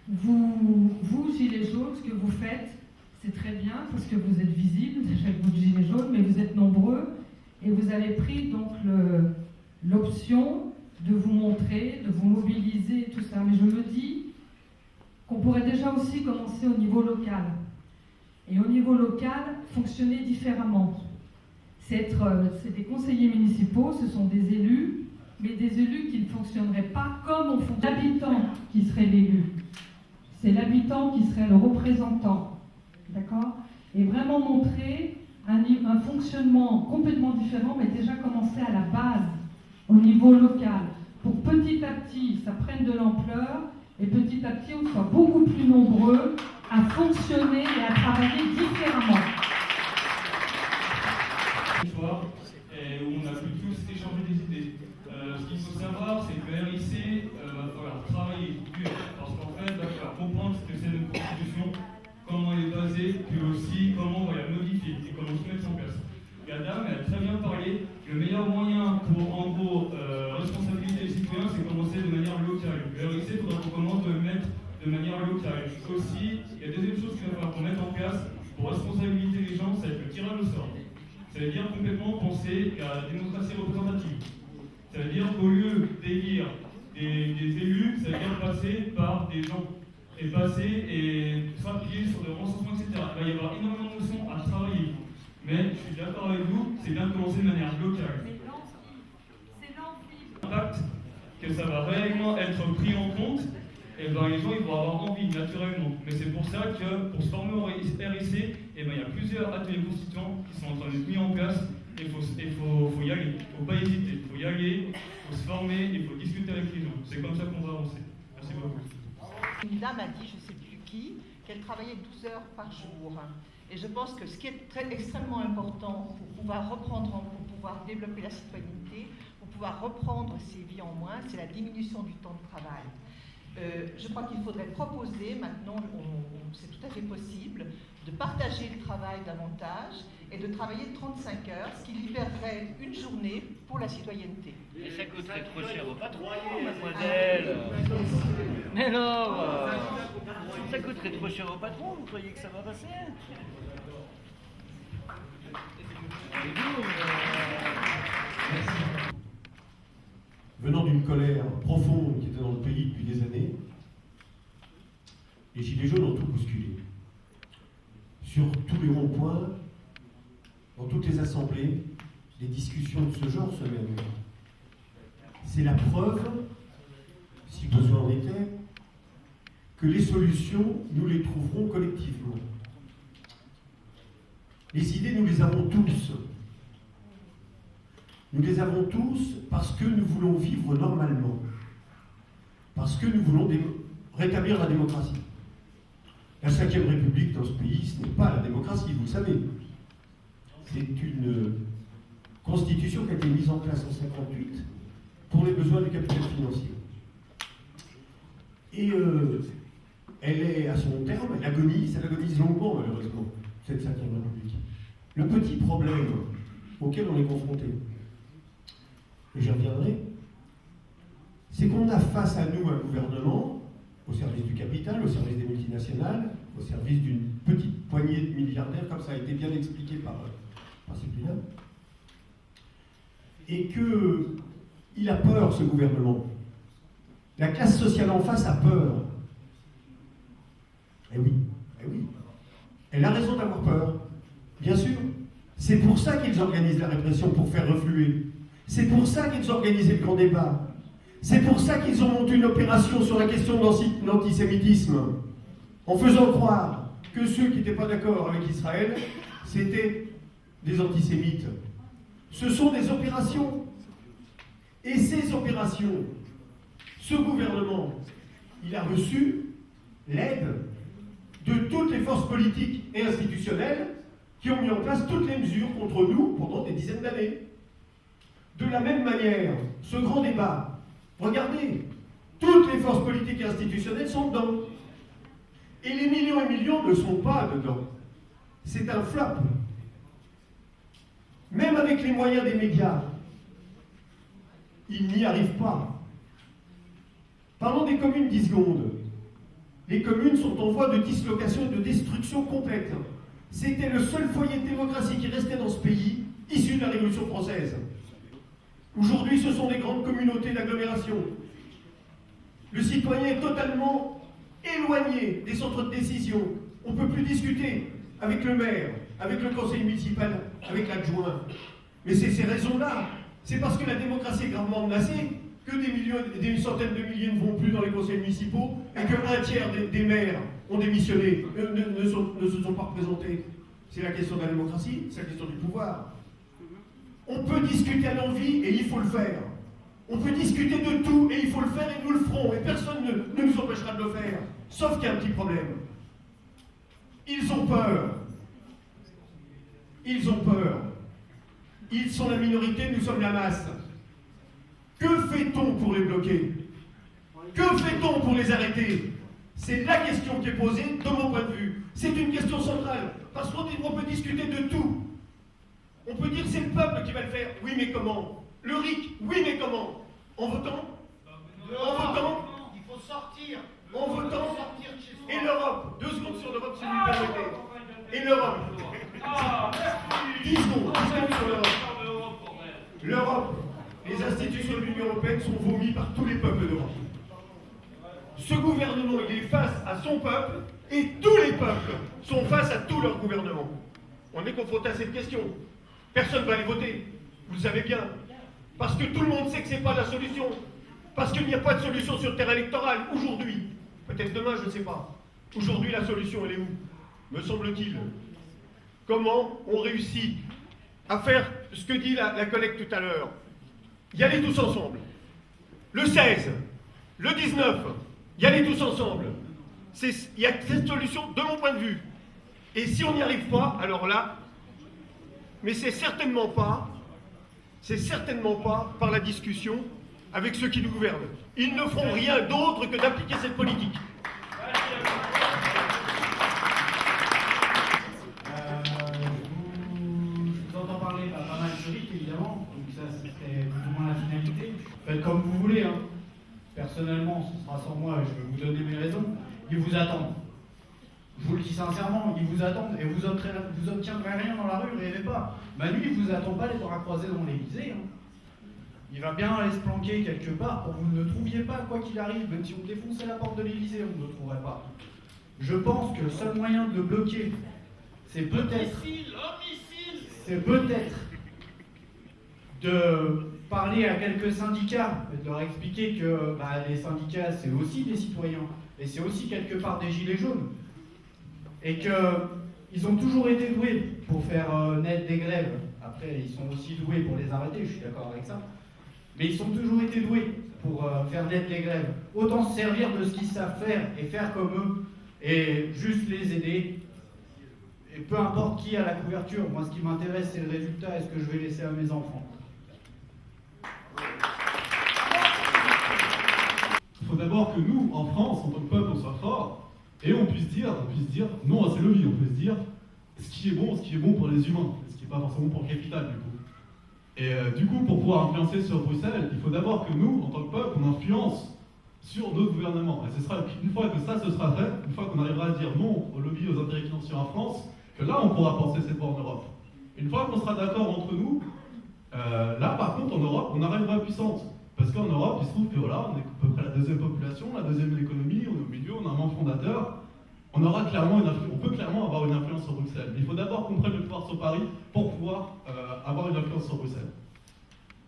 Vous, Gilets jaunes, ce que vous faites, c'est très bien parce que vous êtes visible, déjà que vous êtes Gilets jaunes, mais vous êtes nombreux et vous avez pris donc l'option de vous montrer, de vous mobiliser et tout ça. Mais je me dis qu'on pourrait déjà aussi commencer au niveau local. Et au niveau local, fonctionner différemment. C'est des conseillers municipaux, ce sont des élus, mais des élus qui ne fonctionneraient pas comme on fonctionne. L'habitant qui serait l'élu. C'est l'habitant qui serait le représentant. D'accord? Et vraiment montrer un fonctionnement complètement différent, mais déjà commencer à la base, au niveau local, pour petit à petit, ça prenne de l'ampleur, et petit à petit, on soit beaucoup plus nombreux à fonctionner et à travailler différemment. Et où on a pu tous échanger des idées. Ce qu'il faut savoir, c'est que RIC va falloir travailler dur, parce qu'en fait, il va falloir comprendre ce que c'est notre constitution, comment elle est basée, puis aussi comment on va la modifier et comment se mettre en place. Et Adam, elle a très bien parlé, le meilleur moyen pour, en gros, responsabiliser les citoyens, c'est commencer de manière locale. Le RIC, il faudra qu'on commence de le mettre de manière locale. Aussi, il y a deuxième chose qu'il va falloir qu'on mette en place pour responsabiliser les gens, c'est le tirage au sort. Ça veut dire complètement penser à la démocratie représentative. Ça veut dire qu'au lieu d'élire des élus, ça veut dire passer par des gens. Et passer et s'appuyer sur le recensement, etc. Il va y avoir énormément de notions à travailler. Mais je suis d'accord avec vous, c'est bien de commencer de manière locale. L'impact que ça va réellement être pris en compte, et ben les gens ils vont avoir envie naturellement. Mais c'est pour ça que pour se former au RIC, et ben il y a plusieurs ateliers constituants qui sont en train d'être mis en place. Et il faut y aller, il ne faut pas hésiter, il faut y aller, il faut se former, il faut discuter avec les gens. C'est comme ça qu'on va avancer. Merci beaucoup. Une dame a dit, je ne sais plus qui, qu'elle travaillait 12 heures par jour. Et je pense que ce qui est extrêmement important pour pouvoir reprendre, pour pouvoir développer la citoyenneté, pour pouvoir reprendre ses vies en moins, c'est la diminution du temps de travail. Je crois qu'il faudrait proposer, maintenant c'est tout à fait possible, de partager le travail davantage et de travailler 35 heures, ce qui libérerait une journée pour la citoyenneté. Et ça coûterait trop cher au patron, mademoiselle. Mais non, ça coûterait trop cher au patron, vous croyez que ça va passer? Venant d'une colère profonde qui était dans le pays depuis des années, les Gilets jaunes ont tout bousculé. Sur tous les ronds-points, dans toutes les assemblées, des discussions de ce genre se mènent. C'est la preuve, si besoin en était, que les solutions, nous les trouverons collectivement. Les idées, nous les avons tous. Nous les avons tous parce que nous voulons vivre normalement, parce que nous voulons rétablir la démocratie. La 5e République dans ce pays, ce n'est pas la démocratie, vous le savez. C'est une constitution qui a été mise en place en 1958 pour les besoins du capital financier. Et elle est à son terme, elle agonise longuement malheureusement, cette 5e République. Le petit problème auquel on est confronté, et j'y reviendrai, c'est qu'on a face à nous un gouvernement au service du capital, au service des multinationales, au service d'une petite poignée de milliardaires, comme ça a été bien expliqué par Cyprien, et qu'il a peur, ce gouvernement. La classe sociale en face a peur. Eh oui. Elle a raison d'avoir peur, bien sûr. C'est pour ça qu'ils organisent la répression, pour faire refluer. C'est pour ça qu'ils ont organisé le grand débat. C'est pour ça qu'ils ont monté une opération sur la question de l'antisémitisme, en faisant croire que ceux qui n'étaient pas d'accord avec Israël, c'était des antisémites. Ce sont des opérations. Et ces opérations, ce gouvernement, il a reçu l'aide de toutes les forces politiques et institutionnelles qui ont mis en place toutes les mesures contre nous pendant des dizaines d'années. De la même manière, ce grand débat, regardez, toutes les forces politiques et institutionnelles sont dedans. Et les millions et millions ne sont pas dedans. C'est un flop. Même avec les moyens des médias, ils n'y arrivent pas. Parlons des communes 10 secondes. Les communes sont en voie de dislocation et de destruction complète. C'était le seul foyer de démocratie qui restait dans ce pays, issu de la Révolution française. Aujourd'hui, ce sont des grandes communautés d'agglomération. Le citoyen est totalement éloigné des centres de décision. On ne peut plus discuter avec le maire, avec le conseil municipal, avec l'adjoint. Mais c'est ces raisons-là. C'est parce que la démocratie est gravement menacée que des centaines de milliers ne vont plus dans les conseils municipaux et qu'un tiers des maires ont démissionné, ne se sont pas représentés. C'est la question de la démocratie, c'est la question du pouvoir. On peut discuter à l'envie et il faut le faire. On peut discuter de tout et il faut le faire et nous le ferons. Et personne ne nous empêchera de le faire. Sauf qu'il y a un petit problème. Ils ont peur. Ils ont peur. Ils sont la minorité, nous sommes la masse. Que fait-on pour les bloquer? Que fait-on pour les arrêter? C'est la question qui est posée de mon point de vue. C'est une question centrale. Parce qu'on peut discuter de tout. On peut dire c'est le peuple qui va le faire. Oui, mais comment? Le RIC, oui, mais comment? En votant? En votant? Il faut sortir. En votant? Et l'Europe? 2 secondes sur l'Europe, si vous me permettez. Et l'Europe? 10 secondes sur l'Europe. L'Europe, les institutions de l'Union européenne sont vomies par tous les peuples d'Europe. Ce gouvernement, il est face à son peuple et tous les peuples sont face à tout leur gouvernement. On est confronté à cette question. Personne ne va aller voter, vous le savez bien. Parce que tout le monde sait que ce n'est pas la solution. Parce qu'il n'y a pas de solution sur le terrain électoral aujourd'hui. Peut-être demain, je ne sais pas. Aujourd'hui, la solution, elle est où? Me semble-t-il. Comment on réussit à faire ce que dit la collègue tout à l'heure? Y aller tous ensemble. Le 16, le 19, y aller tous ensemble. Il y a cette solution de mon point de vue. Et si on n'y arrive pas, alors là, mais c'est certainement pas par la discussion avec ceux qui nous gouvernent. Ils ne feront rien d'autre que d'appliquer cette politique. Je vous entends parler pas mal de RIC, évidemment, donc ça c'était plus ou moins la finalité. Faites comme vous voulez, hein. Personnellement, ce sera sans moi, je vais vous donner mes raisons. Ils vous attendent. Je vous le dis sincèrement, ils vous attendent et vous obtiendrez rien dans la rue, rêvez pas. Manu, il vous attend pas les bras croisés dans l'Élysée. Hein. Il va bien aller se planquer quelque part pour que vous ne le trouviez pas, quoi qu'il arrive. Même si on défonçait la porte de l'Élysée, on ne le trouverait pas. Je pense que le seul moyen de le bloquer, c'est peut-être de parler à quelques syndicats, de leur expliquer que les syndicats, c'est aussi des citoyens, et c'est aussi quelque part des gilets jaunes. Et qu'ils ont toujours été doués pour faire naître des grèves. Après, ils sont aussi doués pour les arrêter, je suis d'accord avec ça. Mais ils ont toujours été doués pour faire naître des grèves. Autant se servir de ce qu'ils savent faire et faire comme eux, et juste les aider. Et peu importe qui a la couverture, moi ce qui m'intéresse c'est le résultat et ce que je vais laisser à mes enfants. Il faut d'abord que nous, en France, en tant que peuple, on soit forts et on puisse dire non à ces lobbies, on peut se dire ce qui est bon pour les humains, ce qui n'est pas forcément pour le capital du coup. Et du coup, pour pouvoir influencer sur Bruxelles, il faut d'abord que nous, en tant que peuple, on influence sur notre gouvernement. Et ce sera une fois que ça se sera fait, une fois qu'on arrivera à dire non aux lobbies, aux intérêts financiers en France, que là on pourra penser cette voie en Europe. Une fois qu'on sera d'accord entre nous, là par contre en Europe, on arrivera puissante. Parce qu'en Europe, il se trouve que voilà, on est à peu près la deuxième population, la deuxième économie, on est au milieu, on a un membre fondateur. On peut clairement avoir une influence sur Bruxelles. Mais il faut d'abord qu'on prenne le pouvoir sur Paris pour pouvoir avoir une influence sur Bruxelles.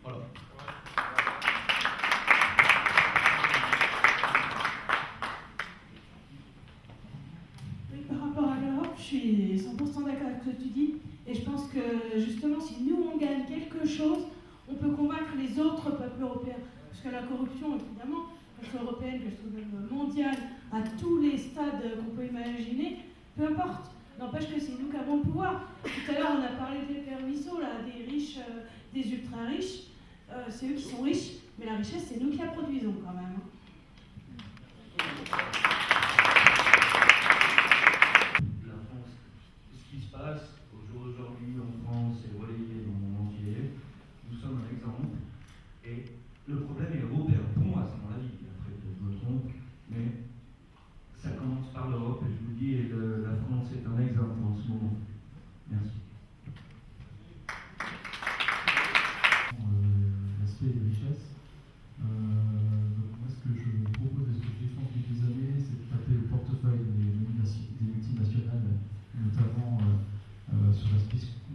Voilà. Oui, par rapport à l'Europe, je suis 100% d'accord avec ce que tu dis. Et je pense que justement, si nous on gagne quelque chose, on peut convaincre les autres peuples européens. Parce que la corruption, évidemment, qu'elle soit européenne, qu'elle soit mondiale, à tous les stades qu'on peut imaginer, peu importe. N'empêche que c'est nous qui avons le pouvoir. Tout à l'heure, on a parlé des permissos, là, des riches, des ultra-riches. C'est eux qui sont riches, mais la richesse, c'est nous qui la produisons quand même. La France, ce qui se passe au jour d'aujourd'hui en France est relayé dans le monde entier. Nous sommes un exemple. Et le problème est européen. Pour moi, c'est mon avis. Après, je me trompe. Mais ça commence par l'Europe. Et je vous dis, la France est un exemple en ce moment. Merci. L'aspect des richesses. Donc moi, ce que je propose et ce que je défends depuis des années, c'est de taper le portefeuille des multinationales, notamment sur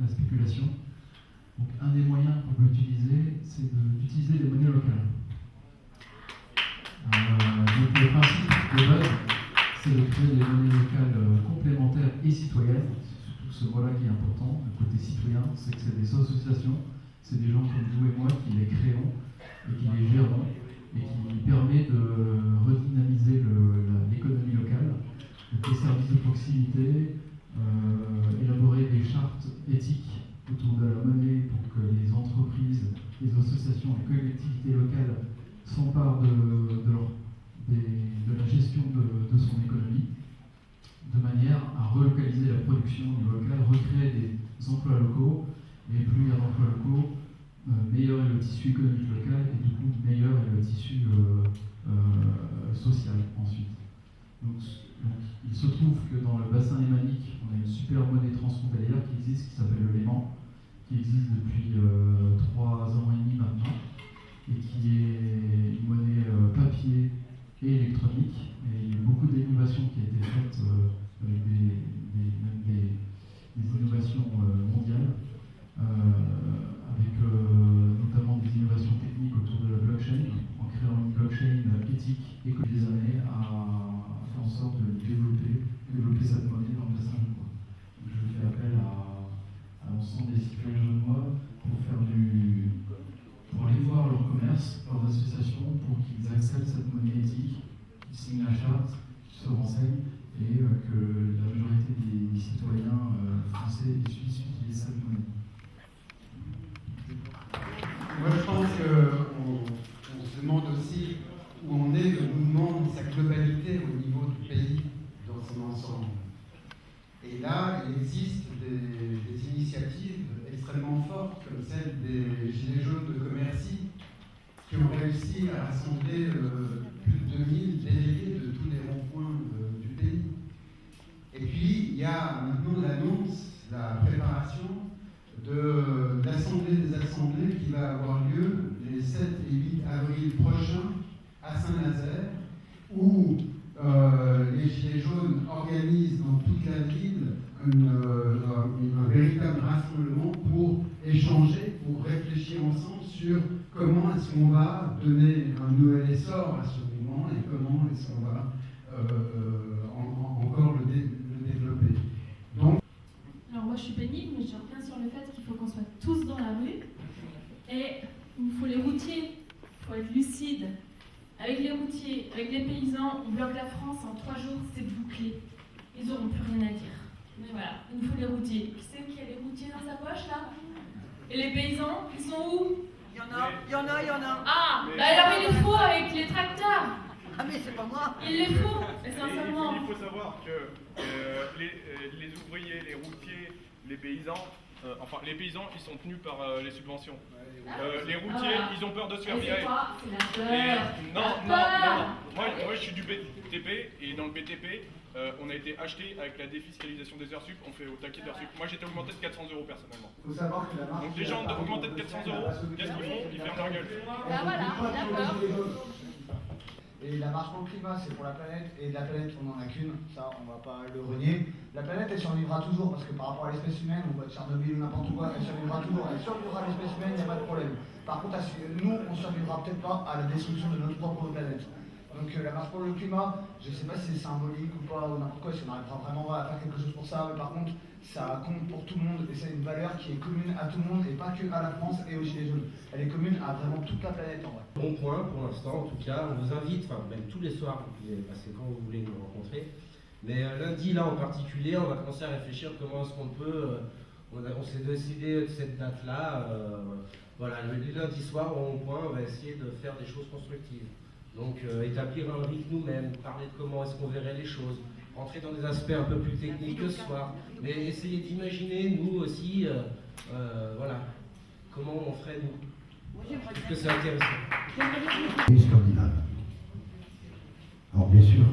la spéculation. Donc un des moyens qu'on peut utiliser, c'est d'utiliser les monnaies locales. Donc le principe de base, c'est de créer des monnaies locales complémentaires et citoyennes. C'est surtout ce mot-là qui est important. Le côté citoyen, c'est que c'est des associations, c'est des gens comme vous et moi qui les créons et qui les gérons et qui permet de redynamiser l'économie locale, donc les services de proximité, élaborer des chartes éthiques autour de la monnaie pour que les entreprises, les associations, les collectivités locales s'emparent de la gestion de son économie, de manière à relocaliser la production au niveau local, recréer des emplois locaux, et plus il y a d'emplois locaux, meilleur est le tissu économique local, et du coup meilleur est le tissu social ensuite. Donc, il se trouve que dans le bassin lémanique, on a une super monnaie transfrontalière qui existe, qui s'appelle le Léman, qui existe depuis 3 ans et demi maintenant, et qui est une monnaie papier et électronique. Et il y a eu beaucoup d'innovations qui ont été faites avec des innovations mondiales, avec notamment des innovations techniques autour de la blockchain, en créant une blockchain éthique et des années à faire en sorte de développer cette monnaie dans le bassin genevois. Je fais appel à l'ensemble des citoyens genevois pour aller voir leur commerce, leurs associations, pour qu'ils acceptent cette monnaie éthique, qu'ils signent la charte, qu'ils se renseignent et que la majorité des citoyens français et suisses utilisent cette monnaie. Moi, je pense qu'on se demande aussi où en est le mouvement dans sa globalité au niveau du pays dans son ensemble. Et là, il existe des initiatives extrêmement fortes, comme celle des Gilets jaunes de Commercy, qui ont réussi à rassembler plus de 2000 délégués de tous les ronds-points du pays. Et puis, il y a maintenant l'annonce, la préparation de l'Assemblée des Assemblées qui va avoir lieu les 7 et 8 avril prochains à Saint-Nazaire, où les Gilets jaunes organisent dans toute la ville un véritable rassemblement pour échanger, pour réfléchir ensemble sur comment est-ce qu'on va donner un nouvel essor à ce mouvement et comment est-ce qu'on va encore le développer. Donc, alors moi je suis pénible, mais je reviens sur le fait qu'il faut qu'on soit tous dans la rue et il nous faut les routiers, il faut être lucide. Avec les routiers, avec les paysans, on bloque la France en 3 jours, c'est bouclé. Ils n'auront plus rien à dire. Mais voilà, il nous faut les routiers. Qui c'est qui a les routiers dans sa poche là? Et les paysans, ils sont où? Il y en a. Ah, bah alors il les faut avec les tracteurs. Ah mais c'est pas moi. Il les faut, mais sincèrement. Il faut savoir que les ouvriers, les routiers, les paysans, enfin les paysans ils sont tenus par les subventions. Les routiers ils ont peur de se faire virer. C'est la peur. Non. Moi je suis du BTP et dans le BTP on a été acheté avec la défiscalisation des heures sup, on fait au taquet d'heures sup. Moi j'ai été augmenté de 400 € personnellement. Il faut savoir que la marche. Donc des gens augmentés de 400 €, qu'est-ce qu'ils font? Ils ferment leur gueule. Bah voilà, d'accord. Et la marche pour le climat, c'est pour la planète, et la planète, on n'en a qu'une, ça, on va pas le renier. La planète, elle survivra toujours, parce que par rapport à l'espèce humaine, on va de Tchernobyl ou n'importe quoi, elle survivra toujours. Elle survivra à l'espèce humaine, il n'y a pas de problème. Par contre, nous, on survivra peut-être pas à la destruction de notre propre planète. Donc la marche pour le climat, je ne sais pas si c'est symbolique ou pas, ou n'importe quoi, si on arrivera vraiment à faire quelque chose pour ça, mais par contre, ça compte pour tout le monde, et c'est une valeur qui est commune à tout le monde, et pas que à la France et aux Gilets jaunes. Elle est commune à vraiment toute la planète en vrai. Bon point pour l'instant, en tout cas, on vous invite, enfin même tous les soirs, vous pouvez passer quand vous voulez nous rencontrer. Mais lundi, là en particulier, on va commencer à réfléchir comment est-ce qu'on peut, on s'est décidé de cette date-là, voilà, le lundi soir, au point, on va essayer de faire des choses constructives. Donc établir un rythme nous-mêmes, parler de comment est-ce qu'on verrait les choses, rentrer dans des aspects un peu plus techniques que ce soir, mais essayer d'imaginer nous aussi, voilà, comment on ferait nous. Parce que c'est intéressant. Les Scandinaves. Alors bien sûr,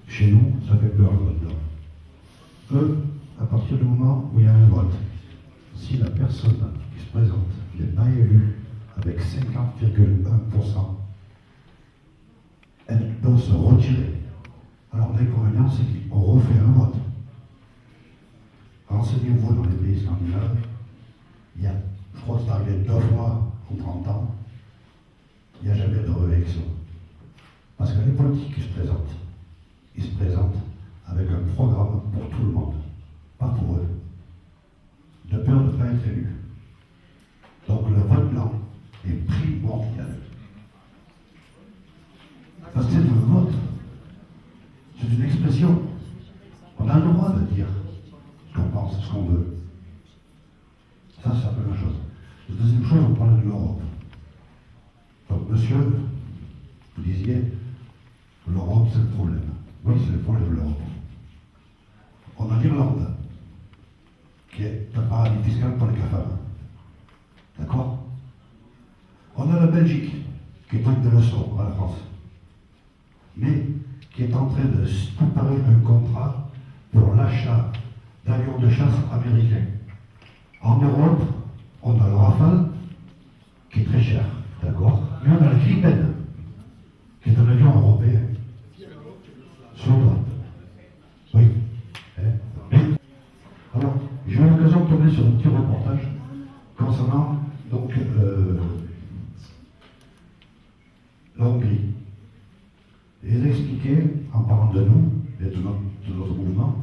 chez nous, ça fait peur le vote blanc. Eux, à partir du moment où il y a un vote, si la personne qui se présente n'est pas élue avec 50,1%, elle doit se retirer. Alors l'inconvénient, c'est qu'on refait un vote. Renseignez-vous dans les pays scandinaves, il y a, je crois que c'est arrivé 2 fois en 30 ans, il n'y a jamais de réélection. Parce que les politiques qui se présentent, ils se présentent avec un programme pour tout le monde, pas pour eux, de peur de ne pas être élus. Donc le vote blanc est primordial. Parce que c'est un vote, c'est une expression. On a le droit de dire ce qu'on pense, ce qu'on veut. Ça, c'est la première chose. La deuxième chose, on parle de l'Europe. Donc, monsieur, vous disiez, l'Europe, c'est le problème. Oui, c'est le problème de l'Europe. On a l'Irlande, qui est un paradis fiscal pour les cafards. D'accord? On a la Belgique, qui est une des leçons à la France, mais qui est en train de préparer un contrat pour l'achat d'avions de chasse américains. En Europe, on a le Rafale, qui est très cher, d'accord? Mais on a le Gripen, qui est un avion européen. Suédois. Oui. Alors, j'ai eu l'occasion de tomber sur un petit reportage concernant donc la Hongrie. Et ils expliquaient, en parlant de nous et de notre mouvement,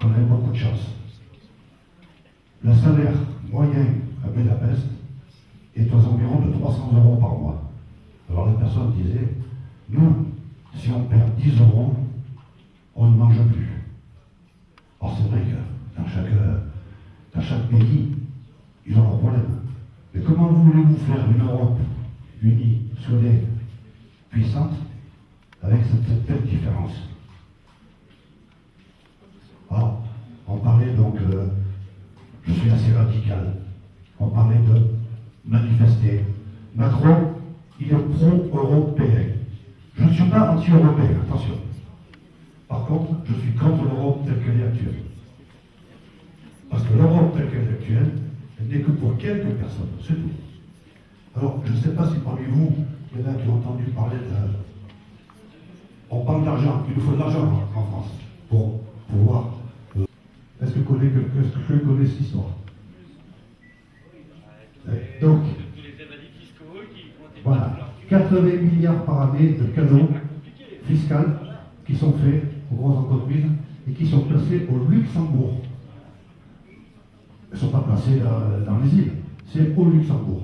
qu'on avait beaucoup de chance. Le salaire moyen à Budapest est aux environs de 300 € par mois. Alors les personnes disaient, nous, si on perd 10 €, on ne mange plus. Or c'est vrai que dans chaque pays, ils ont leurs problèmes. Mais comment voulez-vous faire une Europe unie, soudée, puissante, avec cette telle différence? Alors, on parlait donc, je suis assez radical, on parlait de manifester. Macron, il est pro-européen. Je ne suis pas anti-européen, attention. Par contre, je suis contre l'Europe telle qu'elle est actuelle. Parce que l'Europe telle qu'elle est actuelle, elle n'est que pour quelques personnes, c'est tout. Alors, je ne sais pas si parmi vous, il y en a qui ont entendu parler de... On parle d'argent, il nous faut de l'argent en France pour pouvoir... Est-ce que je connais cette histoire? Donc, voilà, 80 milliards par année de cadeaux fiscaux qui sont faits aux grosses entreprises et qui sont placés au Luxembourg. Ils ne sont pas placés dans les îles, c'est au Luxembourg.